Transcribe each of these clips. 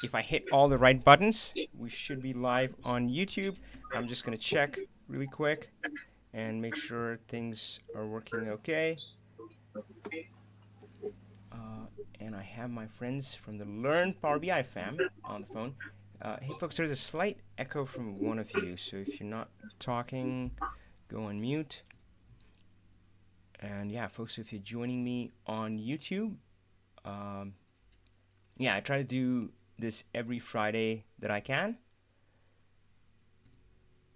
if I hit all the right buttons, we should be live on YouTube. I'm just going to check really quick and make sure things are working okay. Uh, and I have my friends from the Learn Power BI fam on the phone. Hey, folks, there's a slight echo from one of you, so if you're not talking, go on mute. And yeah, folks, if you're joining me on YouTube, yeah, I try to do this every Friday that I can.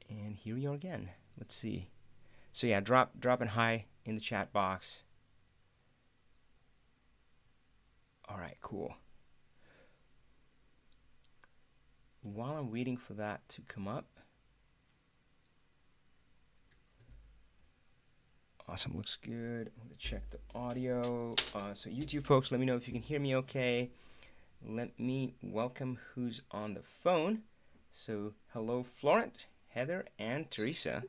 And here we are again. Let's see. So yeah, drop an hi in the chat box. All right, cool. While I'm waiting for that to come up. Awesome, looks good. I'm gonna check the audio. So YouTube folks, let me know if you can hear me okay. Let me welcome who's on the phone. So hello, Florent, Heather, and Teresa.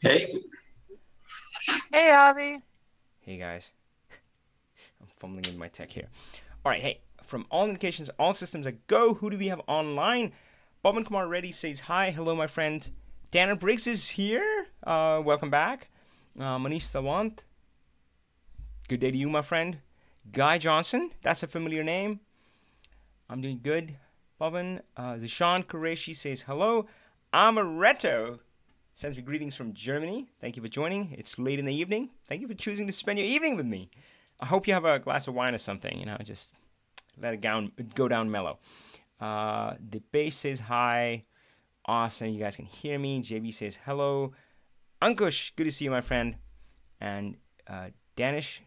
Hey. Hey, Avi. Hey guys. I'm fumbling in my tech here. All right, hey, from all indications, all systems are go. Who do we have online? Pawan Kumar Reddy says hi. Hello, my friend. Tanner Briggs is here. Welcome back. Manish Sawant. Good day to you, my friend. Guy Johnson. That's a familiar name. I'm doing good. Pawan. Zishan Qureshi says hello. Amaretto sends me greetings from Germany. Thank you for joining. It's late in the evening. Thank you for choosing to spend your evening with me. I hope you have a glass of wine or something. You know, just let it go down mellow. Depeche says hi. Awesome. You guys can hear me. JB says hello. Ankush, good to see you, my friend. And Danish,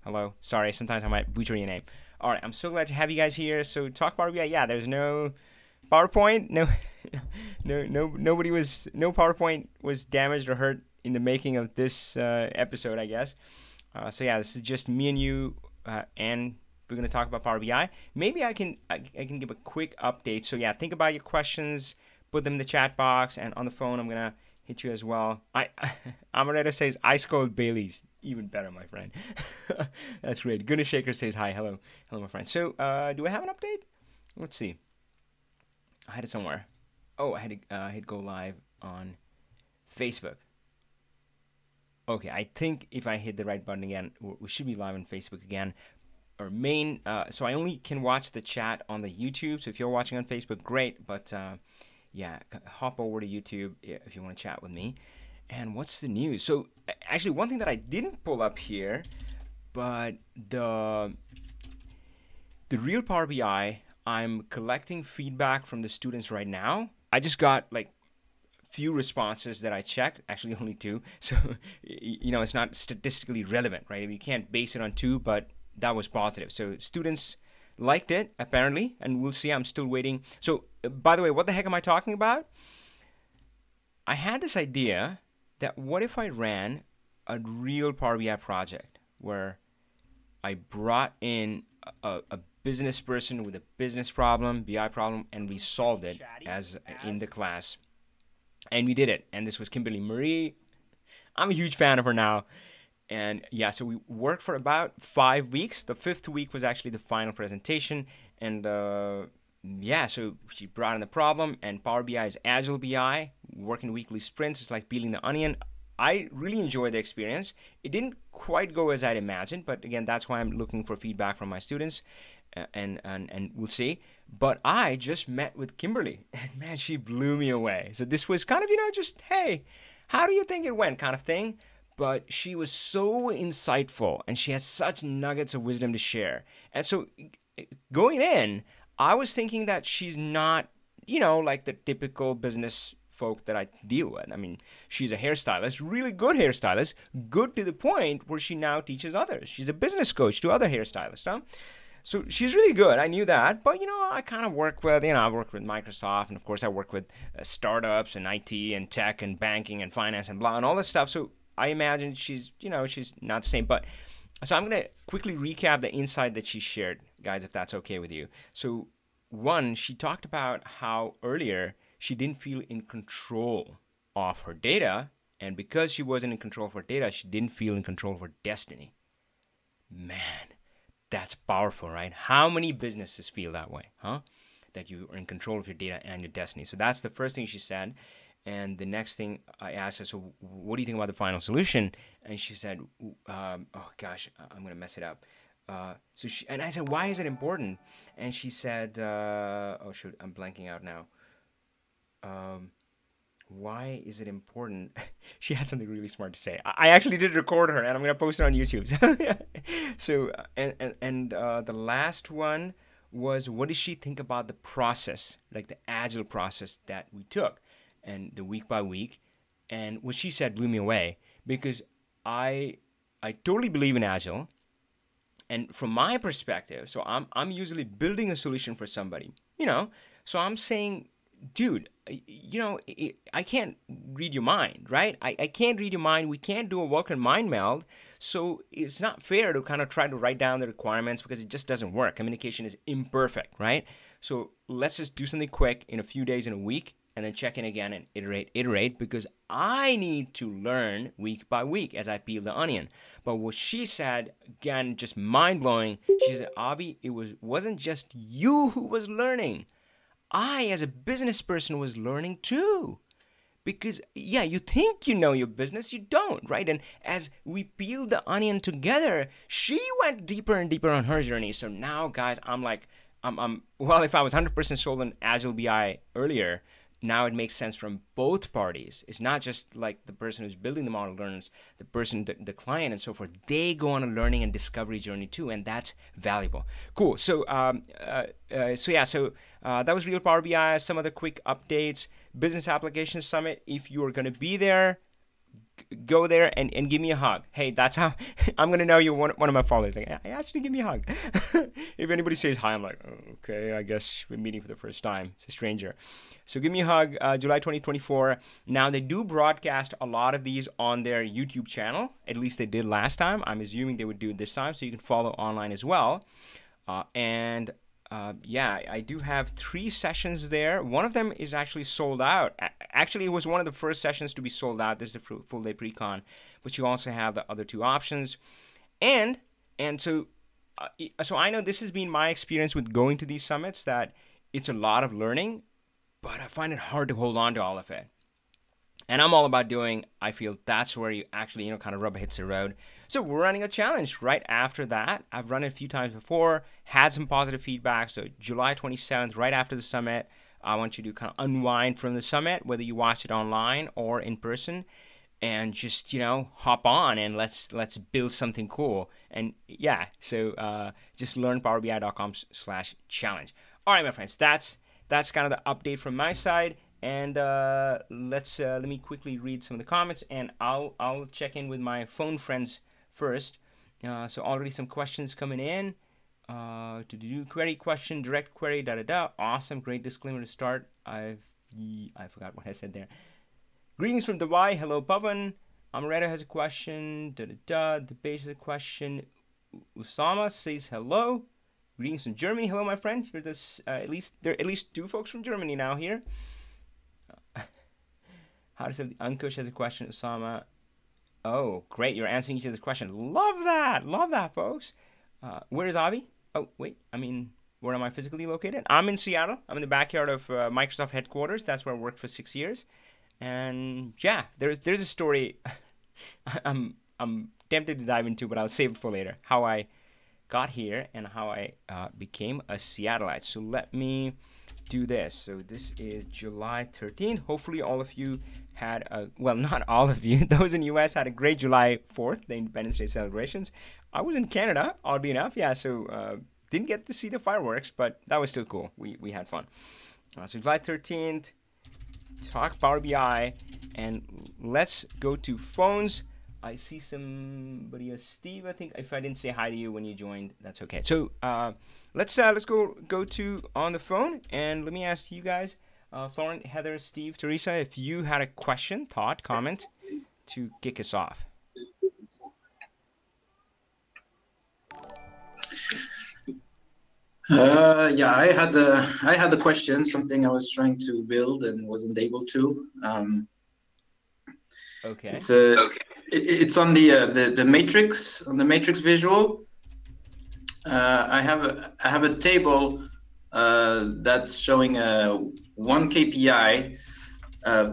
hello. Sorry, sometimes I might butcher your name. All right, I'm so glad to have you guys here. So talk Power BI. Yeah, there's no PowerPoint. No PowerPoint was damaged or hurt in the making of this episode, I guess. So yeah, this is just me and you, and we're gonna talk about Power BI. Maybe I can give a quick update. So yeah, think about your questions, put them in the chat box, and on the phone I'm gonna hit you as well. Amaretto says ice cold Bailey's, even better, my friend. That's great. Gunnar Shaker says hi, hello, my friend. So do I have an update? Let's see. I had it somewhere. Oh, I had to hit go live on Facebook. Okay, I think if I hit the right button again, we should be live on Facebook again. Our main, so I only can watch the chat on the YouTube. So if you're watching on Facebook, great. But yeah, hop over to YouTube if you want to chat with me. And what's the news? So actually, one thing that I didn't pull up here, but the real Power BI, I'm collecting feedback from the students right now. I just got like few responses that I checked, actually only 2. So, you know, it's not statistically relevant, right? You can't base it on 2, but that was positive. So students liked it, apparently, and we'll see. I'm still waiting. So, by the way, what the heck am I talking about? I had this idea that what if I ran a real Power BI project where I brought in a business person with a business problem, BI problem, and we solved it as in the class. And we did it. And this was Kimberly Marie. I'm a huge fan of her now. And yeah, so we worked for about 5 weeks. The 5th week was actually the final presentation. And yeah, so she brought in the problem. And Power BI is Agile BI, working weekly sprints. It's like peeling the onion. I really enjoyed the experience. It didn't quite go as I'd imagined. But again, that's why I'm looking for feedback from my students. And we'll see. But I just met with Kimberly, and man, she blew me away. So this was kind of, you know, just, hey, how do you think it went kind of thing? But she was so insightful, and she has such nuggets of wisdom to share. And so going in, I was thinking that she's not, you know, like the typical business folk that I deal with. I mean, she's a hairstylist, really good hairstylist, good to the point where she now teaches others. She's a business coach to other hairstylists, huh? So she's really good. I knew that. But, you know, I kind of work with, you know, I work with Microsoft. And, of course, I work with startups and IT and tech and banking and finance and blah and all this stuff. So I imagine she's, you know, she's not the same. But so I'm going to quickly recap the insight that she shared, guys, if that's okay with you. So, one, she talked about how earlier she didn't feel in control of her data. And because she wasn't in control of her data, she didn't feel in control of her destiny. Man. That's powerful, right? How many businesses feel that way, huh? That you are in control of your data and your destiny. So that's the first thing she said. And the next thing I asked her, so what do you think about the final solution? And she said, oh gosh, I'm going to mess it up. And I said, why is it important? And she said, oh shoot, I'm blanking out now. Why is it important? She had something really smart to say. I actually did record her, and I'm gonna post it on YouTube. So the last one was, what does she think about the process, like the agile process that we took, and the week by week? And what she said blew me away, because I totally believe in agile, and from my perspective, so I'm usually building a solution for somebody, So I'm saying, dude, I can't read your mind, right? I can't read your mind. We can't do a Vulcan mind meld. So it's not fair to kind of try to write down the requirements, because it just doesn't work. Communication is imperfect, right? So let's just do something quick in a few days, in a week, and then check in again and iterate, because I need to learn week by week as I peel the onion. But what she said, again, just mind-blowing. She said, Avi, wasn't just you who was learning. I, as a business person, was learning too. Because, yeah, you think you know your business, you don't, right? And as we peeled the onion together, she went deeper and deeper on her journey. So now, guys, I'm like, well, if I was 100% sold on Agile BI earlier, now it makes sense from both parties. It's not just like the person who's building the model learns, the person, the client, and so forth. They go on a learning and discovery journey too, and that's valuable. Cool. So, that was Real Power BI. Some other quick updates. Business Application Summit. If you are going to be there, go there and give me a hug. Hey, that's how I'm going to know you're one of my followers. Like, I asked you to give me a hug. If anybody says hi, I'm like, oh, okay, I guess we're meeting for the first time. It's a stranger. So give me a hug, July 2024. Now, they do broadcast a lot of these on their YouTube channel. At least they did last time. I'm assuming they would do it this time, so you can follow online as well. I do have 3 sessions there. One of them is actually sold out. Actually, it was one of the first sessions to be sold out. This is the full day pre-con. But you also have the other 2 options. So I know this has been my experience with going to these summits, that it's a lot of learning, but I find it hard to hold on to all of it. And I'm all about doing, I feel that's where you actually, kind of rubber hits the road. So we're running a challenge right after that. I've run it a few times before, had some positive feedback. So July 27th, right after the summit, I want you to kind of unwind from the summit, whether you watch it online or in person, and just, hop on and let's build something cool. And yeah, so just learnpowerbi.com/challenge. All right, my friends, that's kind of the update from my side. And let me quickly read some of the comments, and I'll check in with my phone friends first. So already some questions coming in. To do query question, direct query, Awesome, great disclaimer to start. I forgot what I said there. Greetings from Dubai. Hello, Pavan. Amaretta has a question. The base has a question. Usama says hello. Greetings from Germany. Hello, my friend. You're at least 2 folks from Germany now here. How to say Ankush has a question, Usama. Oh, great. You're answering each other's question. Love that. Love that, folks. Where is Avi? Oh, wait. Where am I physically located? I'm in Seattle. I'm in the backyard of Microsoft headquarters. That's where I worked for 6 years. And yeah, there's a story I'm tempted to dive into, but I'll save it for later. How I got here and how I became a Seattleite. So let me do this. So this is July 13th. Hopefully all of you had not all of you. Those in the US had a great July 4th, the Independence Day celebrations. I was in Canada, oddly enough. Yeah, so didn't get to see the fireworks, but that was still cool. We had fun. So July 13th, talk Power BI, and let's go to phones. I see somebody as Steve. I think if I didn't say hi to you when you joined, that's okay. So let's go to on the phone, and let me ask you guys, Florent, Heather, Steve, Teresa, if you had a question, thought, comment to kick us off. I had a question, something I was trying to build and wasn't able to. Okay. It's on the matrix, on the matrix visual. I have a table that's showing one KPI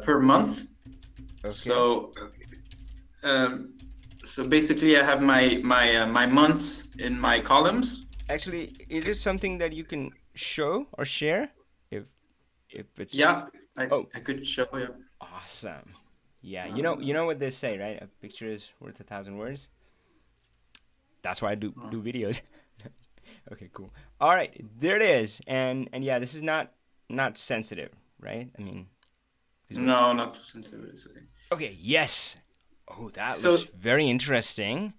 per month. Okay. So um, so basically, I have my months in my columns. Actually, is it something that you can show or share? If it's Yeah, oh, I could show you. awesome. Yeah, you Uh, know what they say, right? A picture is worth 1,000 words. That's why I do videos. Okay, cool. All right, there it is. And yeah, this is not sensitive, right? I mean, because we're no, not too sensitive. It's okay. okay. Yes. Oh, that looks So very interesting.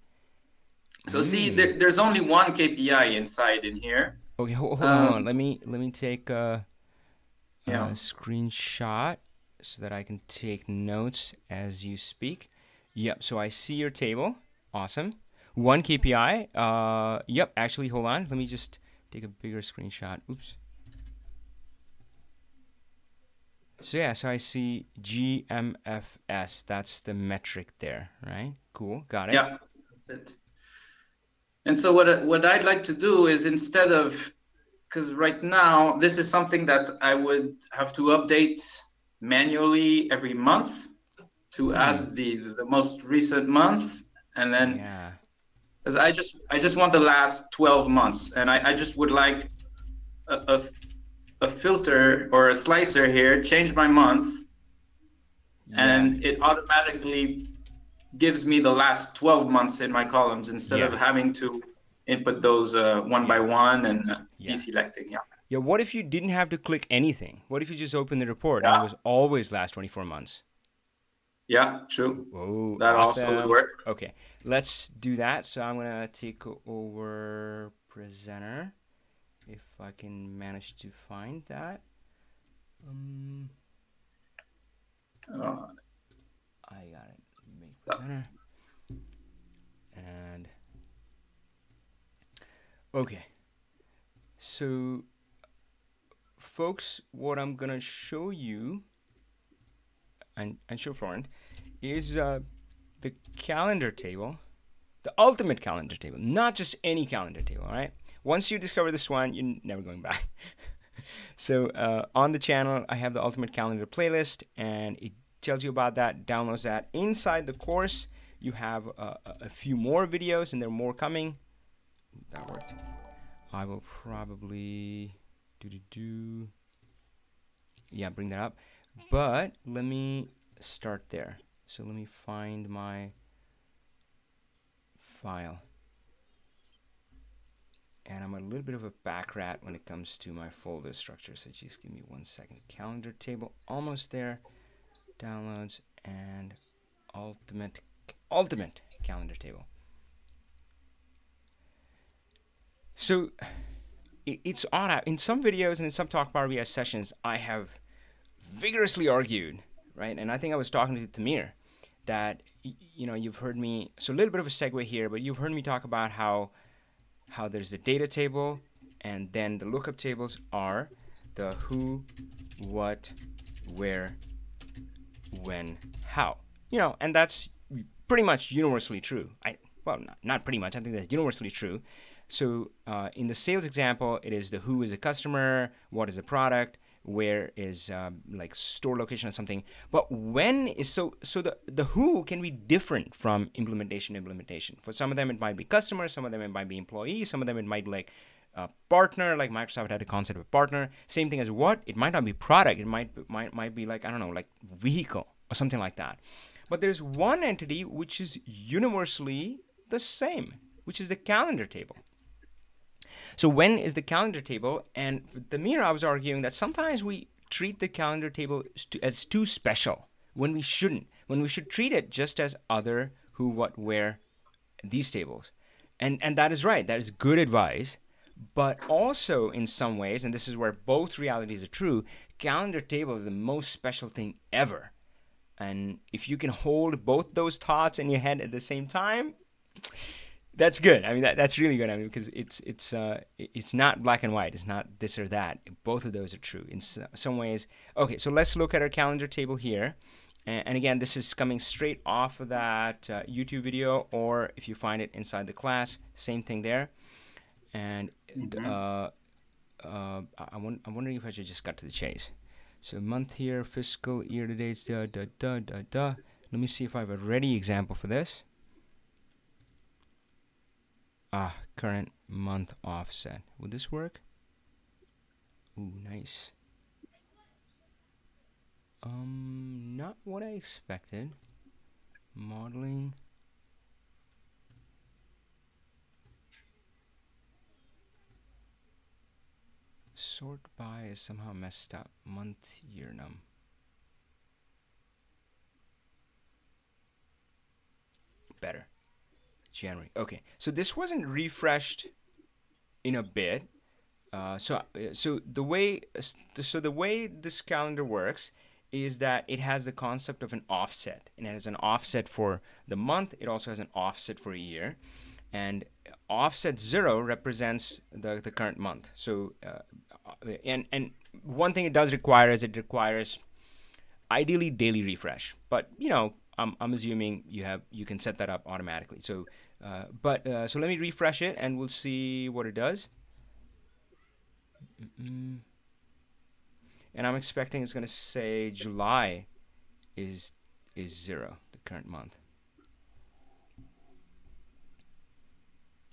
so see, Hmm. there's only one KPI inside in here. Okay, hold on. Um, Let me take a yeah. screenshot so that I can take notes as you speak. Yep. So I see your table. Awesome. One KPI. Yep. Actually, hold on. Let me just take a bigger screenshot. Oops. So yeah, so I see GMFS. That's the metric there, right? Cool, got it. Yeah, that's it. And so what I'd like to do is, instead of, because right now this is something that I would have to update manually every month to Hmm. add the most recent month, and then Yeah. because I just want the last 12 months, and I just would like a, a filter or a slicer here, change my month, Yeah. and it automatically gives me the last 12 months in my columns instead of Yeah. having to input those one by Yeah. one and Yeah. deselecting. Yeah. Yeah. What if you didn't have to click anything? What if you just opened the report and it Yeah. was always last 24 months? Yeah. True. Oh, That also would awesome. work. Okay, let's do that. So I'm gonna take over presenter if I can manage to find that. Um, Uh, I got it. Make so, presenter. And okay, so folks, what I'm gonna show you and show Florent is the calendar table, the ultimate calendar table, not just any calendar table. All right. Once you discover this one, you're never going back. So on the channel, I have the ultimate calendar playlist, and it tells you about that. Downloads that inside the course. You have a few more videos, and there are more coming. That worked. I will probably do. Yeah, bring that up. But let me start there. So let me find my file. And I'm a little bit of a back rat when it comes to my folder structure. So just give me 1 second. Calendar table, almost there. Downloads and ultimate calendar table. So it's odd. In some videos and in some Talk Power BI sessions, I have vigorously argued, right? And I think I was talking to Tamir that you've heard me. So a little bit of a segue here, but you've heard me talk about how there's the data table, and then the lookup tables are the who, what, where, when, how. And that's pretty much universally true. Well, not pretty much. I think that's universally true. So in the sales example, it is the who is a customer, what is a product, where is like store location or something. But when is so the who can be different from implementation to implementation. For some of them it might be customer, some of them it might be employee, some of them it might be like partner, like Microsoft had a concept of partner. Same thing as what, it might not be product, it might be like, I don't know, like vehicle or something like that. But there's one entity which is universally the same, which is the calendar table. So when is the calendar table? And with the mirror, I was arguing that sometimes we treat the calendar table as too special when we shouldn't. When we should treat it just as other who, what, where, these tables. And that is right. That is good advice. But also in some ways, and this is where both realities are true, calendar table is the most special thing ever. And if you can hold both those thoughts in your head at the same time, that's good. I mean, that's really good. I mean, because it's not black and white. It's not this or that. Both of those are true in some ways. Okay, so let's look at our calendar table here. And again, this is coming straight off of that YouTube video, or if you find it inside the class, same thing there. And Mhm. I'm wondering if I should just cut to the chase. So month here, fiscal year to date, da da da da da. Let me see if I have a ready example for this. Current month offset. Would this work? Ooh, nice. Not what I expected. Modeling. Sort by is somehow messed up. Month, year, num. Better. January. Okay, so this wasn't refreshed in a bit. So the way this calendar works is that it has the concept of an offset, and it has an offset for the month. It also has an offset for a year, and offset 0 represents the current month. So and one thing it does require is it requires ideally daily refresh, but I'm assuming you can set that up automatically. So let me refresh it and we'll see what it does. Mm, and I'm expecting it's going to say July is 0, the current month.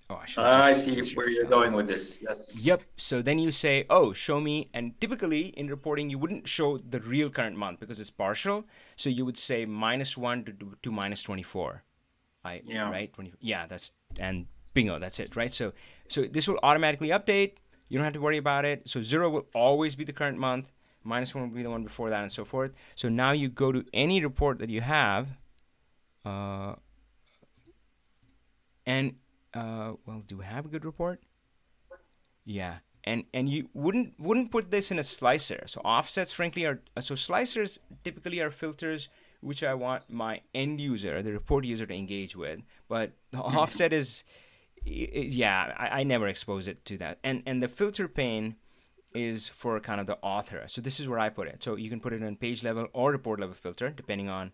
Oh, I should have I just see where refreshed you're all of going them. with this. Yes. Yep. So then you say, oh, show me. And typically in reporting, you wouldn't show the real current month because it's partial. So you would say -1 to -24. Yeah. Right? 20, yeah, and bingo, that's it, right? So this will automatically update. You don't have to worry about it. So 0 will always be the current month. -1 will be the one before that, and so forth. So now you go to any report that you have, uh, and well, do we have a good report? Yeah, and you wouldn't put this in a slicer. So offsets, frankly, are so slicers typically are filters which I want my end user, the report user, to engage with. But the Mhm. offset is, yeah, I never expose it to that. And the filter pane is for kind of the author. So this is where I put it. So you can put it on page level or report level filter, depending on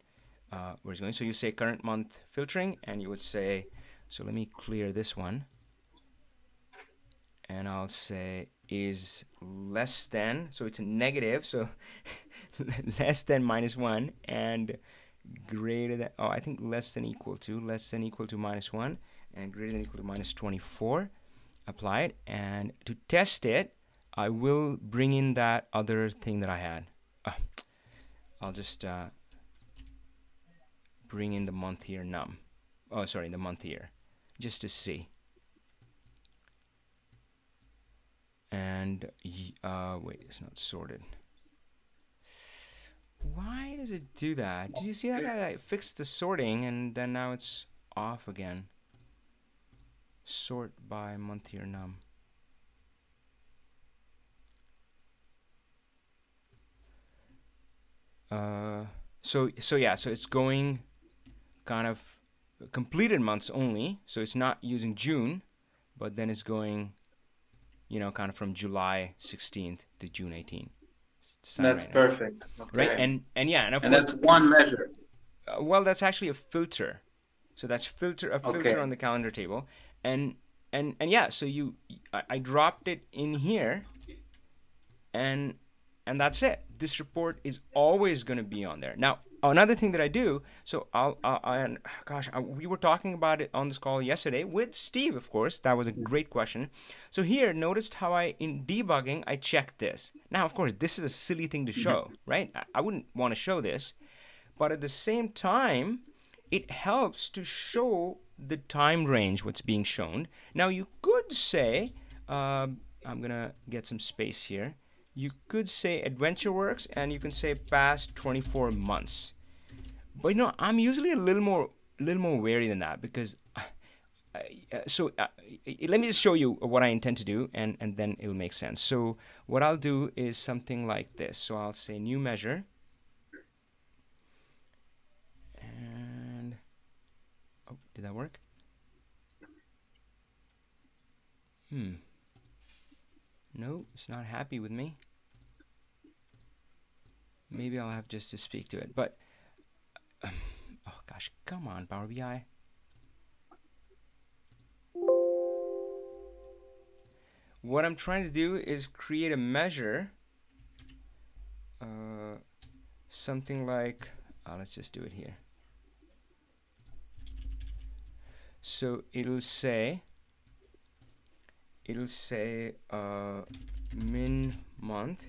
where it's going. So you say current month filtering, and you would say, so let me clear this one, and I'll say is less than, so it's a negative, so less than -1, and greater than, oh, I think less than equal to -1, and greater than equal to -24. Apply it, and to test it, I will bring in that other thing that I had. I'll just bring in the month year num. Oh, sorry, the month year, just to see. And wait, it's not sorted. Why does it do that? Did you see that guy? I fixed the sorting, and then now it's off again. Sort by month year num. So yeah, so it's going kind of completed months only. So it's not using June, but then it's going, kind of from July 16th to June 18th. Sign That's right now, perfect. right? Okay. And yeah, and of And course, that's one measure. well, that's actually a filter. So that's a filter Okay. on the calendar table, and and yeah. So I dropped it in here, and that's it. This report is always going to be on there. Now, another thing that I do, so and gosh, we were talking about it on this call yesterday with Steve, of course. That was a great question. So here, noticed how in debugging, I checked this. Now, of course, this is a silly thing to Mhm. show, right? I wouldn't want to show this, but at the same time, it helps to show the time range what's being shown. Now you could say, I'm gonna get some space here. You could say AdventureWorks, and you can say past 24 months. But I'm usually a little more wary than that because. Let me just show you what I intend to do, and then it'll make sense. So what I'll do is something like this. So I'll say new measure, and oh, did that work? No, it's not happy with me. Maybe I'll have just to speak to it. But, oh gosh, come on, Power BI. what I'm trying to do is create a measure, something like, let's just do it here. So it'll say min month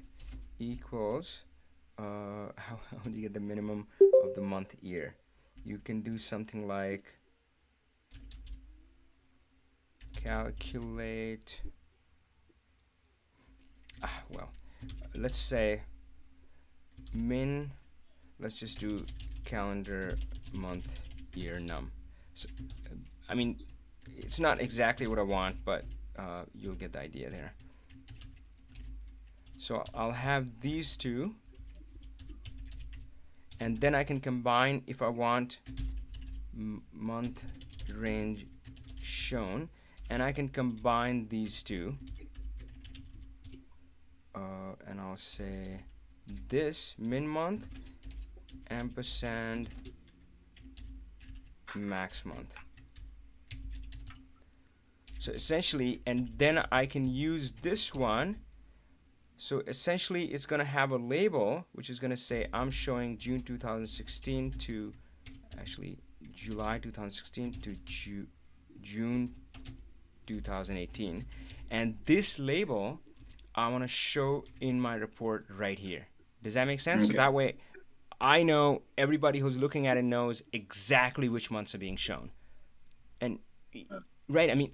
equals how do you get the minimum of the month year? You can do something like calculate, well, let's say min, let's just do calendar month year num. So, I mean, it's not exactly what I want, but you'll get the idea there. So I'll have these two, and then I can combine if I want month range shown, and I can combine these two, and I'll say this min month ampersand max month. So essentially, and then I can use this one. So essentially, it's going to have a label which is going to say I'm showing June 2016 to actually July 2016 to June 2018, and this label I want to show in my report right here. Does that make sense? Okay. So that way I know everybody who's looking at it knows exactly which months are being shown. And right, I mean,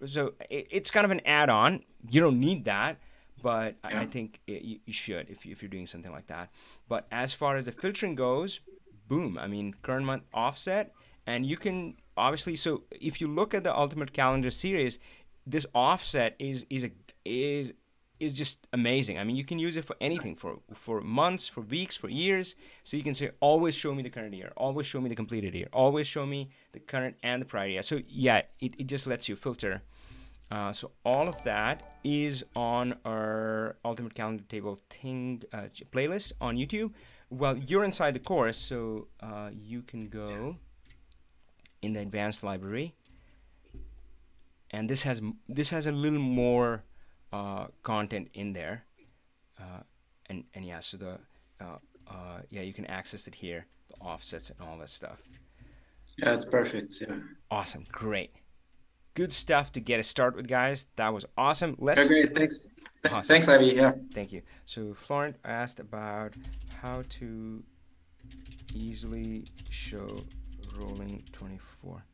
so it's kind of an add-on. You don't need that, but I think you should if you're doing something like that. But as far as the filtering goes, boom, I mean, current month offset, and you can obviously, so if you look at the Ultimate Calendar series, this offset is just amazing. I mean, you can use it for anything, for months, for weeks, for years. So you can say, always show me the current year, always show me the completed year, always show me the current and the prior year. So yeah, it just lets you filter. So all of that is on our Ultimate Calendar Table thing playlist on YouTube. Well, you're inside the course, so you can go in the advanced library, and this has a little more content in there, and yeah, so the yeah, you can access it here, the offsets and all that stuff. Yeah, it's perfect. Yeah. Awesome, great, good stuff to get us started with, guys. That was awesome. Let's. Okay, great. Thanks. Awesome. Thanks, Avi. Yeah. Thank you. So Florent asked about how to easily show rolling 24.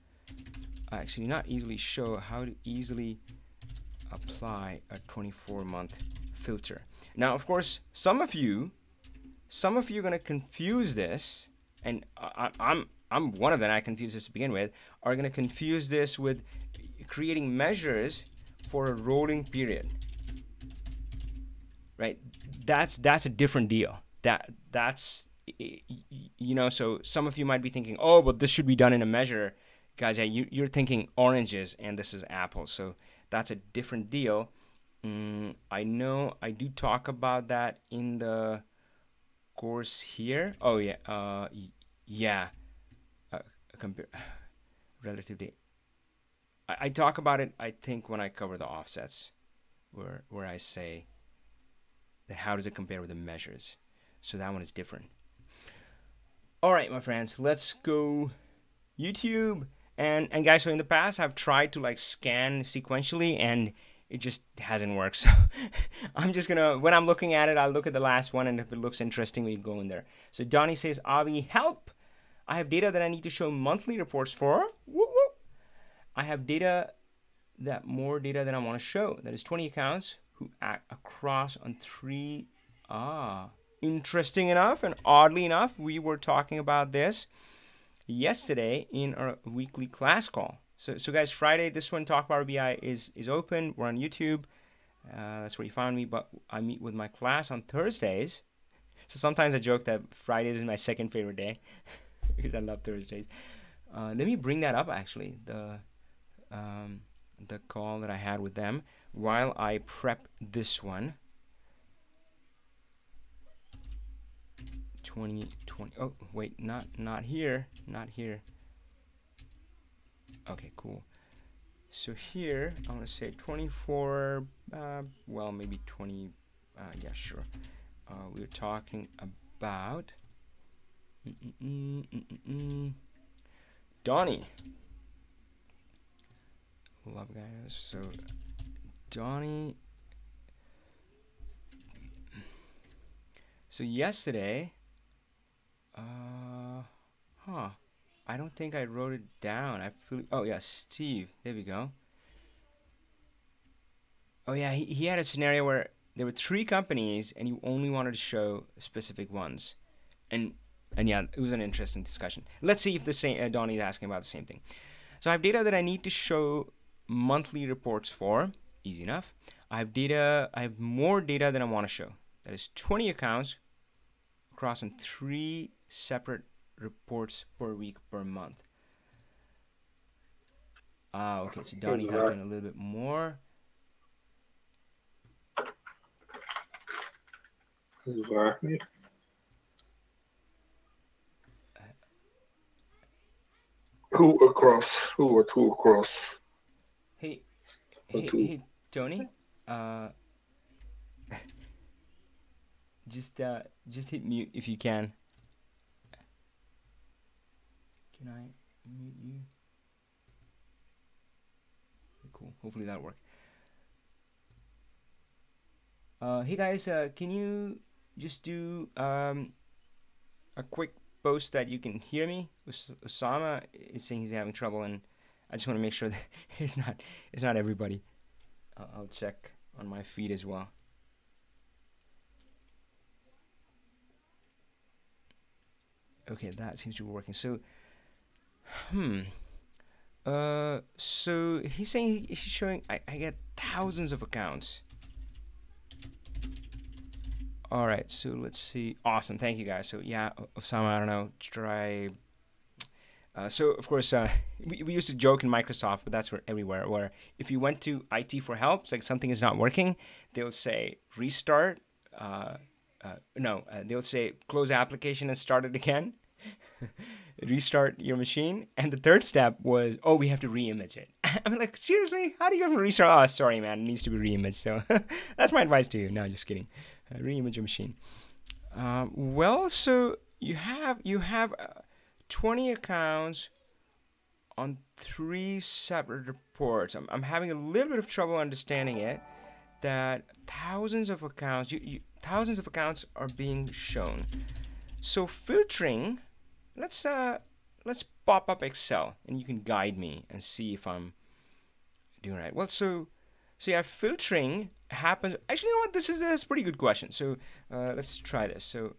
Actually, not easily show, how to easily apply a 24-month filter. Now, of course, some of you are going to confuse this, and I'm one of them. I confuse this to begin with. Are going to confuse this with creating measures for a rolling period. Right? That's a different deal. That's you know. So some of you might be thinking, oh, but this should be done in a measure, guys. Yeah, you're thinking oranges, and this is apples. So that's a different deal. I know I do talk about that in the course here. Oh yeah, yeah. Compare relatively. I talk about it, I think, when I cover the offsets, where I say that how does it compare with the measures. So that one is different. All right, my friends, let's go YouTube. And guys, so in the past, I've tried to like scan sequentially, and it just hasn't worked. So I'm just gonna, when I'm looking at it, I'll look at the last one, and if it looks interesting, we go in there. So Donnie says, Avi, help! I have data that I need to show monthly reports for. Woo woo! I have more data that I want to show. That is 20 accounts who act across on 3. Interesting enough, and oddly enough, we were talking about this yesterday in our weekly class call. So guys, Friday, this one, Talk Power BI, is open. We're on YouTube. That's where you found me. But I meet with my class on Thursdays. So sometimes I joke that Fridays is my second favorite day because I love Thursdays. Let me bring that up, actually, the call that I had with them while I prep this one. 2020. Oh, wait, not here. Okay, cool. So here, I want to say 24 well, maybe 20. Yeah, sure. We were talking about Donnie. Love guys. So Donnie. So yesterday, I don't think I wrote it down. I feel. Oh yeah, Steve. There we go. Oh yeah, he had a scenario where there were three companies and you only wanted to show specific ones, and and yeah, it was an interesting discussion. Let's see if the same Donnie's asking about the same thing. So I have data that I need to show monthly reports for. Easy enough. I have data. I have more data than I want to show. That is 20 accounts across in three separate reports per week per month. Okay. So Donnie typed in a little bit more. Exactly. Who or two across? Hey, Or hey, two. hey, Tony. Uh, just hit mute if you can. Can I mute you? Cool. Hopefully that'll work. Hey guys, can you just do a quick post that you can hear me? Osama is saying he's having trouble, and I just want to make sure that it's not everybody. I'll check on my feed as well. Okay, that seems to be working. So, so he's saying he's showing I get thousands of accounts. All right, so let's see. Awesome, thank you guys. So yeah, Osama, I don't know, try. So of course, we used to joke in Microsoft, but that's everywhere. Where if you went to IT for help, it's like something is not working, they'll say restart. They'll say close application and start it again. Restart your machine, and the third step was, oh, we have to reimage it. I'm like, seriously? How do you even restart? Oh, sorry, man, it needs to be reimaged. So that's my advice to you. No, just kidding. Reimage your machine. Well, so you have 20 accounts on three separate reports. I'm having a little bit of trouble understanding it. That thousands of accounts, thousands of accounts are being shown. So filtering. Let's pop up Excel and you can guide me and see if I'm doing right. Well, so yeah, filtering happens. Actually, you know what? This is a pretty good question. So let's try this. So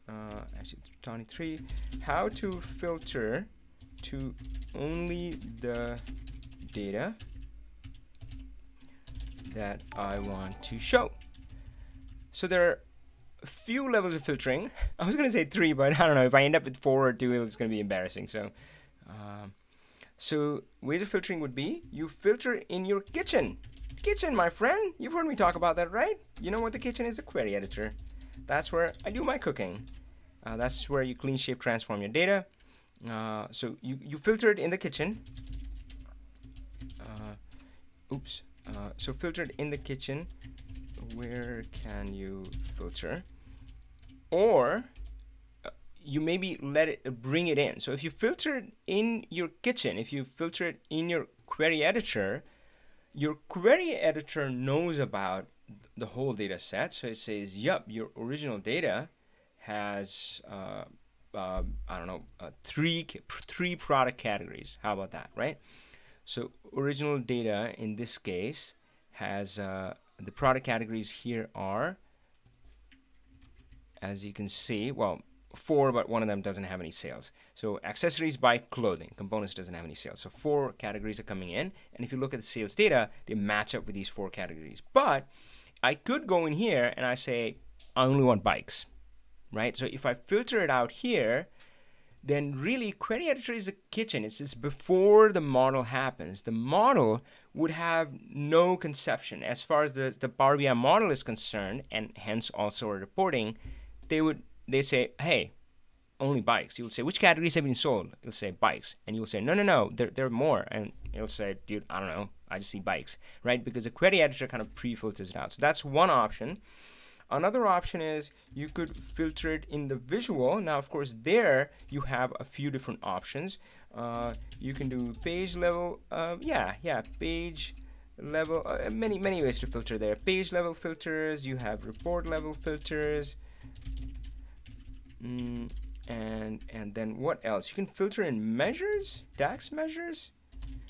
actually, 23. How to filter to only the data that I want to show. So there are a few levels of filtering. I was going to say 3, but I don't know. If I end up with 4 or 2, it's going to be embarrassing. So ways of filtering would be, you filter in your kitchen. Kitchen, my friend. You've heard me talk about that, right? You know what the kitchen is? The query editor. That's where I do my cooking. That's where you clean, shape, transform your data. So you filter it in the kitchen. So filtered in the kitchen. Where can you filter? Or you maybe let it bring it in. So if you filter it in your kitchen, if you filter it in your query editor, your query editor knows about the whole data set. So it says, yup, your original data has I don't know, three product categories. How about that, right? So original data in this case has the product categories here are, as you can see, well, 4, but one of them doesn't have any sales. So accessories, bike, clothing. Components doesn't have any sales. So 4 categories are coming in. And if you look at the sales data, they match up with these 4 categories. But I could go in here and I say, I only want bikes, right? So if I filter it out here, then really query editor is a kitchen. It's just before the model happens. The model would have no conception. As far as the Power BI model is concerned, and hence also our reporting, they say, hey, only bikes. You'll say, which categories have been sold? You'll say bikes. And you'll say, no, there are more. And It'll say, dude, I don't know, I just see bikes, right? Because the query editor kind of pre-filters it out. So that's one option. Another option is you could filter it in the visual. Now, of course, there you have a few different options. You can do page level, page level, many ways to filter there. Page level filters, you have report level filters, and then what else? You can filter in measures, DAX measures.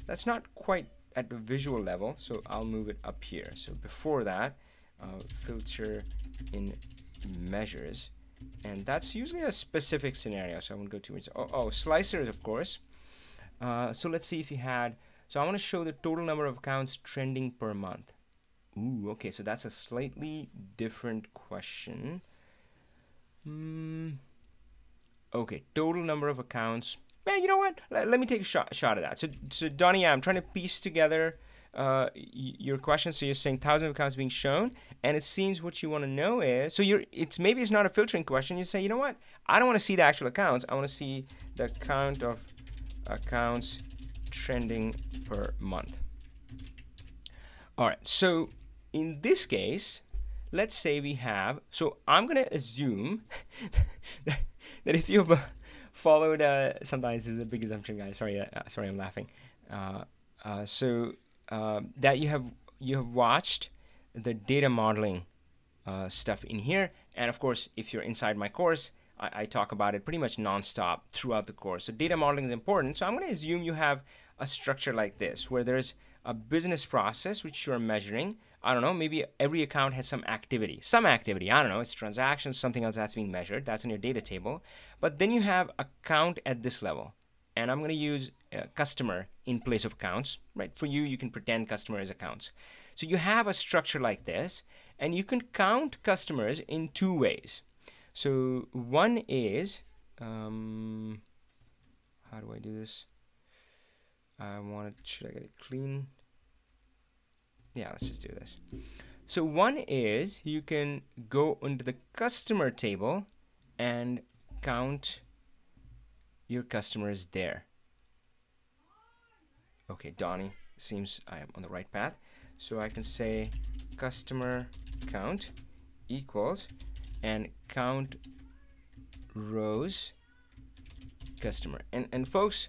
That's not quite at the visual level, so I'll move it up here. So before that, filter in measures, and that's usually a specific scenario, so I won't go too much. Slicers, of course. So let's see if you had, so I want to show the total number of accounts trending per month. Ooh, okay, so that's a slightly different question. Okay, total number of accounts. Man, you know what? Let me take a shot at that. So Donnie, I'm trying to piece together your question. So you're saying thousands of accounts being shown, and it seems what you want to know is, so maybe it's not a filtering question. You say, you know what? I don't want to see the actual accounts. I want to see the count of accounts trending per month. All right. So in this case, let's say we have. So I'm gonna assume that if you've followed, sometimes this is a big assumption, guys. Sorry, I'm laughing. That you have watched the data modeling stuff in here, and of course, if you're inside my course, I talk about it pretty much nonstop throughout the course. So data modeling is important. So I'm going to assume you have a structure like this, where there's a business process which you're measuring. I don't know, maybe every account has some activity. I don't know, it's transactions, something else that's being measured. That's in your data table. But then you have account at this level. And I'm going to use customer in place of accounts, right? For you, you can pretend customer is accounts. So you have a structure like this, and you can count customers in two ways. So one is, how do I do this? Should I get it clean? Yeah, let's just do this. So one is you can go into the customer table and count your customers there. Okay, Donnie, seems I am on the right path. So I can say customer count equals and count rows customer. And folks,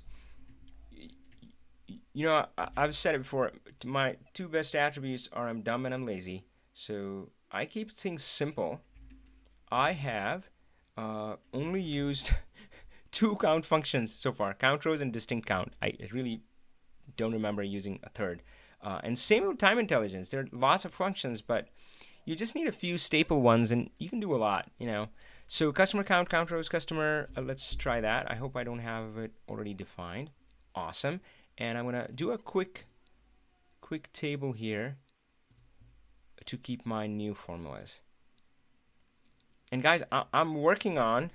you know, I've said it before, my two best attributes are I'm dumb and I'm lazy. So I keep things simple. I have only used two count functions so far, count rows and distinct count. I really don't remember using a third. And same with time intelligence. There are lots of functions, but you just need a few staple ones and you can do a lot, you know. So customer count, count rows, customer, let's try that. I hope I don't have it already defined. Awesome. And I'm going to do a quick table here to keep my new formulas. And guys, I'm working on,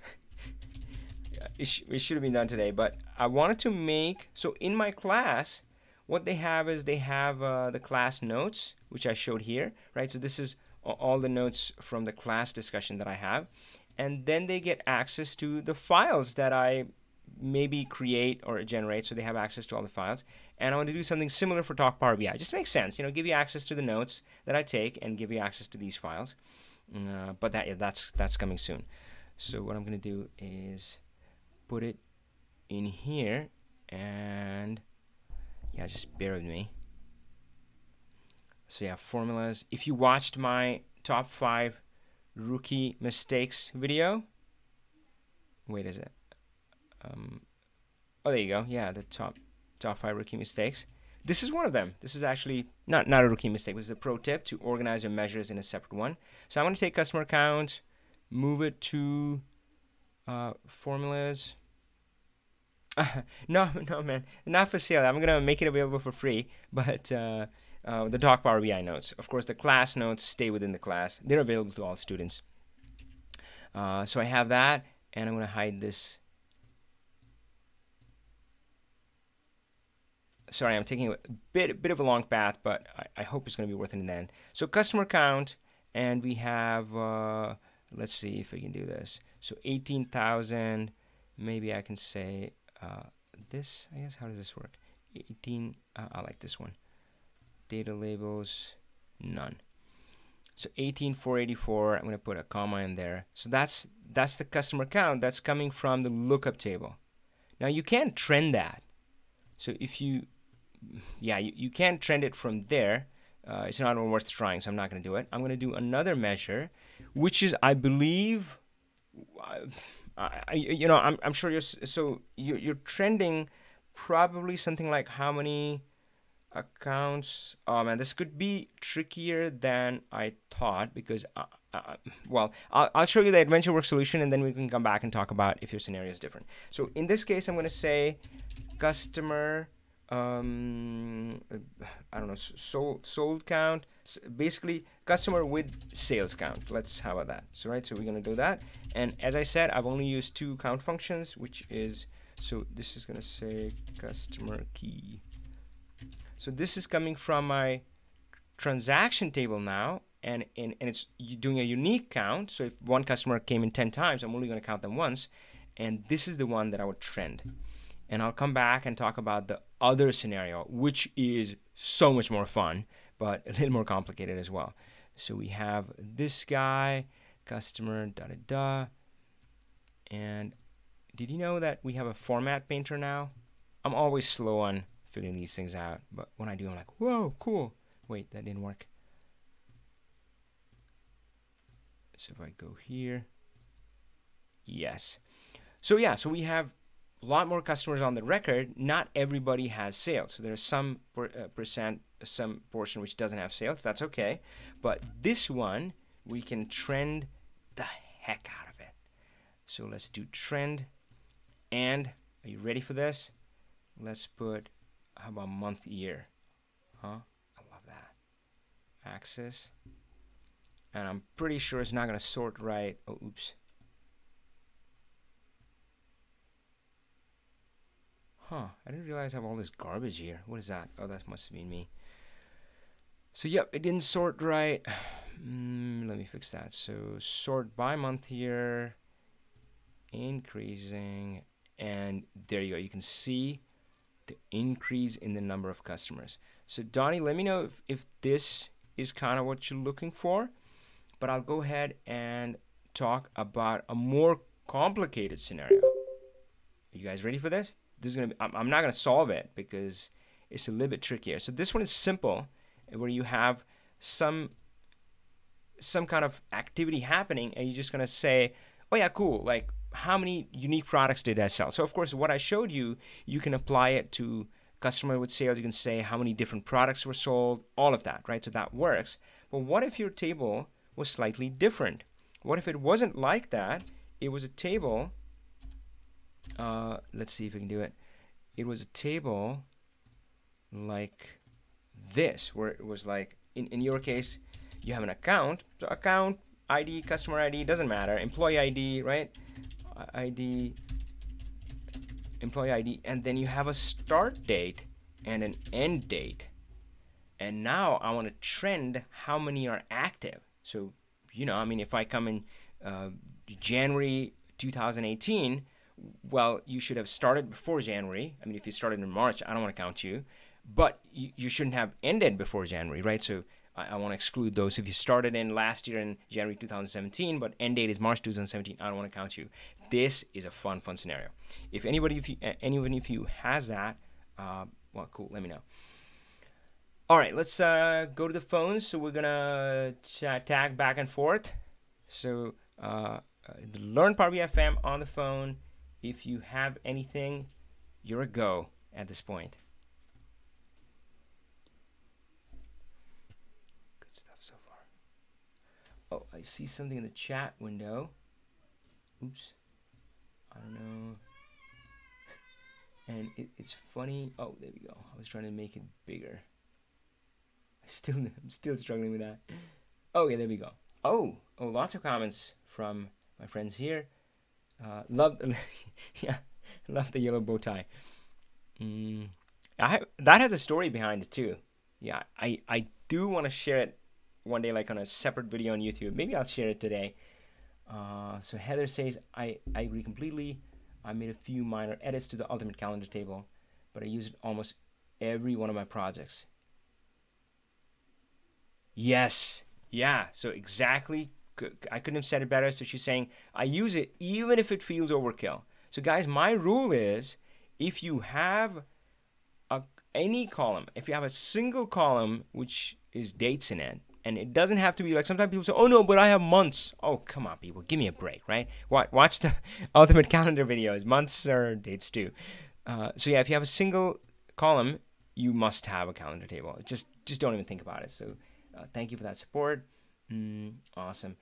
it should have been done today, but I wanted to make, so in my class, what they have is they have the class notes, which I showed here, right? So this is all the notes from the class discussion that I have. And then they get access to the files that I maybe create or generate, so they have access to all the files. And I want to do something similar for Talk Power BI. It just makes sense, you know, give you access to the notes that I take and give you access to these files. But that's coming soon. So what I'm going to do is put it in here, and yeah, just bear with me. So yeah, formulas. If you watched my top 5 rookie mistakes video, wait, is it? Oh, there you go. Yeah, the top 5 rookie mistakes. This is one of them. This is actually not a rookie mistake. This is a pro tip to organize your measures in a separate one. So I'm going to take customer count, move it to formulas. No, man, not for sale. I'm going to make it available for free, but the Talk Power BI notes. Of course, the class notes stay within the class. They're available to all students. So I have that, and I'm going to hide this. Sorry, I'm taking a bit of a long path, but I hope it's going to be worth it in the end. So customer count, and we have, let's see if we can do this. So 18,000, maybe I can say this, I guess, how does this work? 18. I like this one. Data labels, none. So 18,484. I'm going to put a comma in there. So that's the customer count that's coming from the lookup table. Now you can't trend that. So if you can't trend it from there. It's not worth trying, so I'm not going to do it. I'm going to do another measure, which is, I believe, I'm sure you're trending probably something like how many accounts. Oh man, this could be trickier than I thought because, I'll show you the AdventureWorks solution and then we can come back and talk about if your scenario is different. So in this case, I'm going to say customer. I don't know, sold count, basically customer with sales count. Let's how about that? So we're gonna do that, and as I said, I've only used two count functions, which is, so this is gonna say customer key. So this is coming from my transaction table now, and it's doing a unique count. So if one customer came in 10 times, I'm only gonna count them once, and this is the one that I would trend. And I'll come back and talk about the other scenario, which is so much more fun, but a little more complicated as well. So we have this guy, customer, and did you know that we have a format painter now? I'm always slow on figuring these things out, but when I do, I'm like, whoa, cool. Wait, that didn't work. So if I go here, yes. So yeah, so we have a lot more customers on the record. Not everybody has sales. So there's some some portion which doesn't have sales. That's okay. But this one, we can trend the heck out of it. So let's do trend. And are you ready for this? Let's put, how about month year? Huh? I love that. Axis. And I'm pretty sure it's not going to sort right. Oh, oops. Huh, I didn't realize I have all this garbage here. What is that? Oh, that must have been me. So, yep, it didn't sort right. Let me fix that. So, sort by month here, increasing, and there you go. You can see the increase in the number of customers. So, Donnie, let me know if this is kind of what you're looking for, but I'll go ahead and talk about a more complicated scenario. Are you guys ready for this? This is gonna be, I'm not gonna solve it because it's a little bit trickier. So this one is simple, where you have some kind of activity happening, and you're just gonna say, oh yeah, cool. Like, how many unique products did I sell? So of course, what I showed you, you can apply it to customer with sales. You can say how many different products were sold, all of that, right? So that works. But what if your table was slightly different? What if it wasn't like that? It was a table. Let's see if we can do it. It was a table like this, where it was like, in your case, you have an account. So account, ID, customer ID, doesn't matter. Employee ID, right? ID, employee ID. And then you have a start date and an end date. And now I want to trend how many are active. So, I mean, if I come in January 2018, well, you should have started before January. I mean, if you started in March, I don't want to count you. But you shouldn't have ended before January, right? So I want to exclude those. If you started in last year in January 2017, but end date is March 2017, I don't want to count you. This is a fun scenario. If anyone of you has that, well, cool, let me know. All right, let's go to the phones. So we're going to tag back and forth. So Learn Power BI FM on the phone. If you have anything, you're a go at this point. Good stuff so far. Oh, I see something in the chat window. Oops. I don't know. And it's funny. Oh, there we go. I was trying to make it bigger. I'm still struggling with that. Okay, there we go. Oh, lots of comments from my friends here. Love the yellow bow tie. That has a story behind it too. Yeah, I do want to share it one day, like on a separate video on YouTube. Maybe I'll share it today. So Heather says, I agree completely. I made a few minor edits to the ultimate calendar table, but I use it almost every one of my projects. Yes. Yeah. So exactly. I couldn't have said it better. So she's saying, I use it even if it feels overkill. So guys, my rule is if you have any column, if you have a single column which is dates in it, and it doesn't have to be like, sometimes people say, oh no, but I have months. Oh, come on, people, give me a break, right? Watch the ultimate calendar videos. Months are dates too. So yeah, if you have a single column, you must have a calendar table. Just don't even think about it. So thank you for that support. Awesome.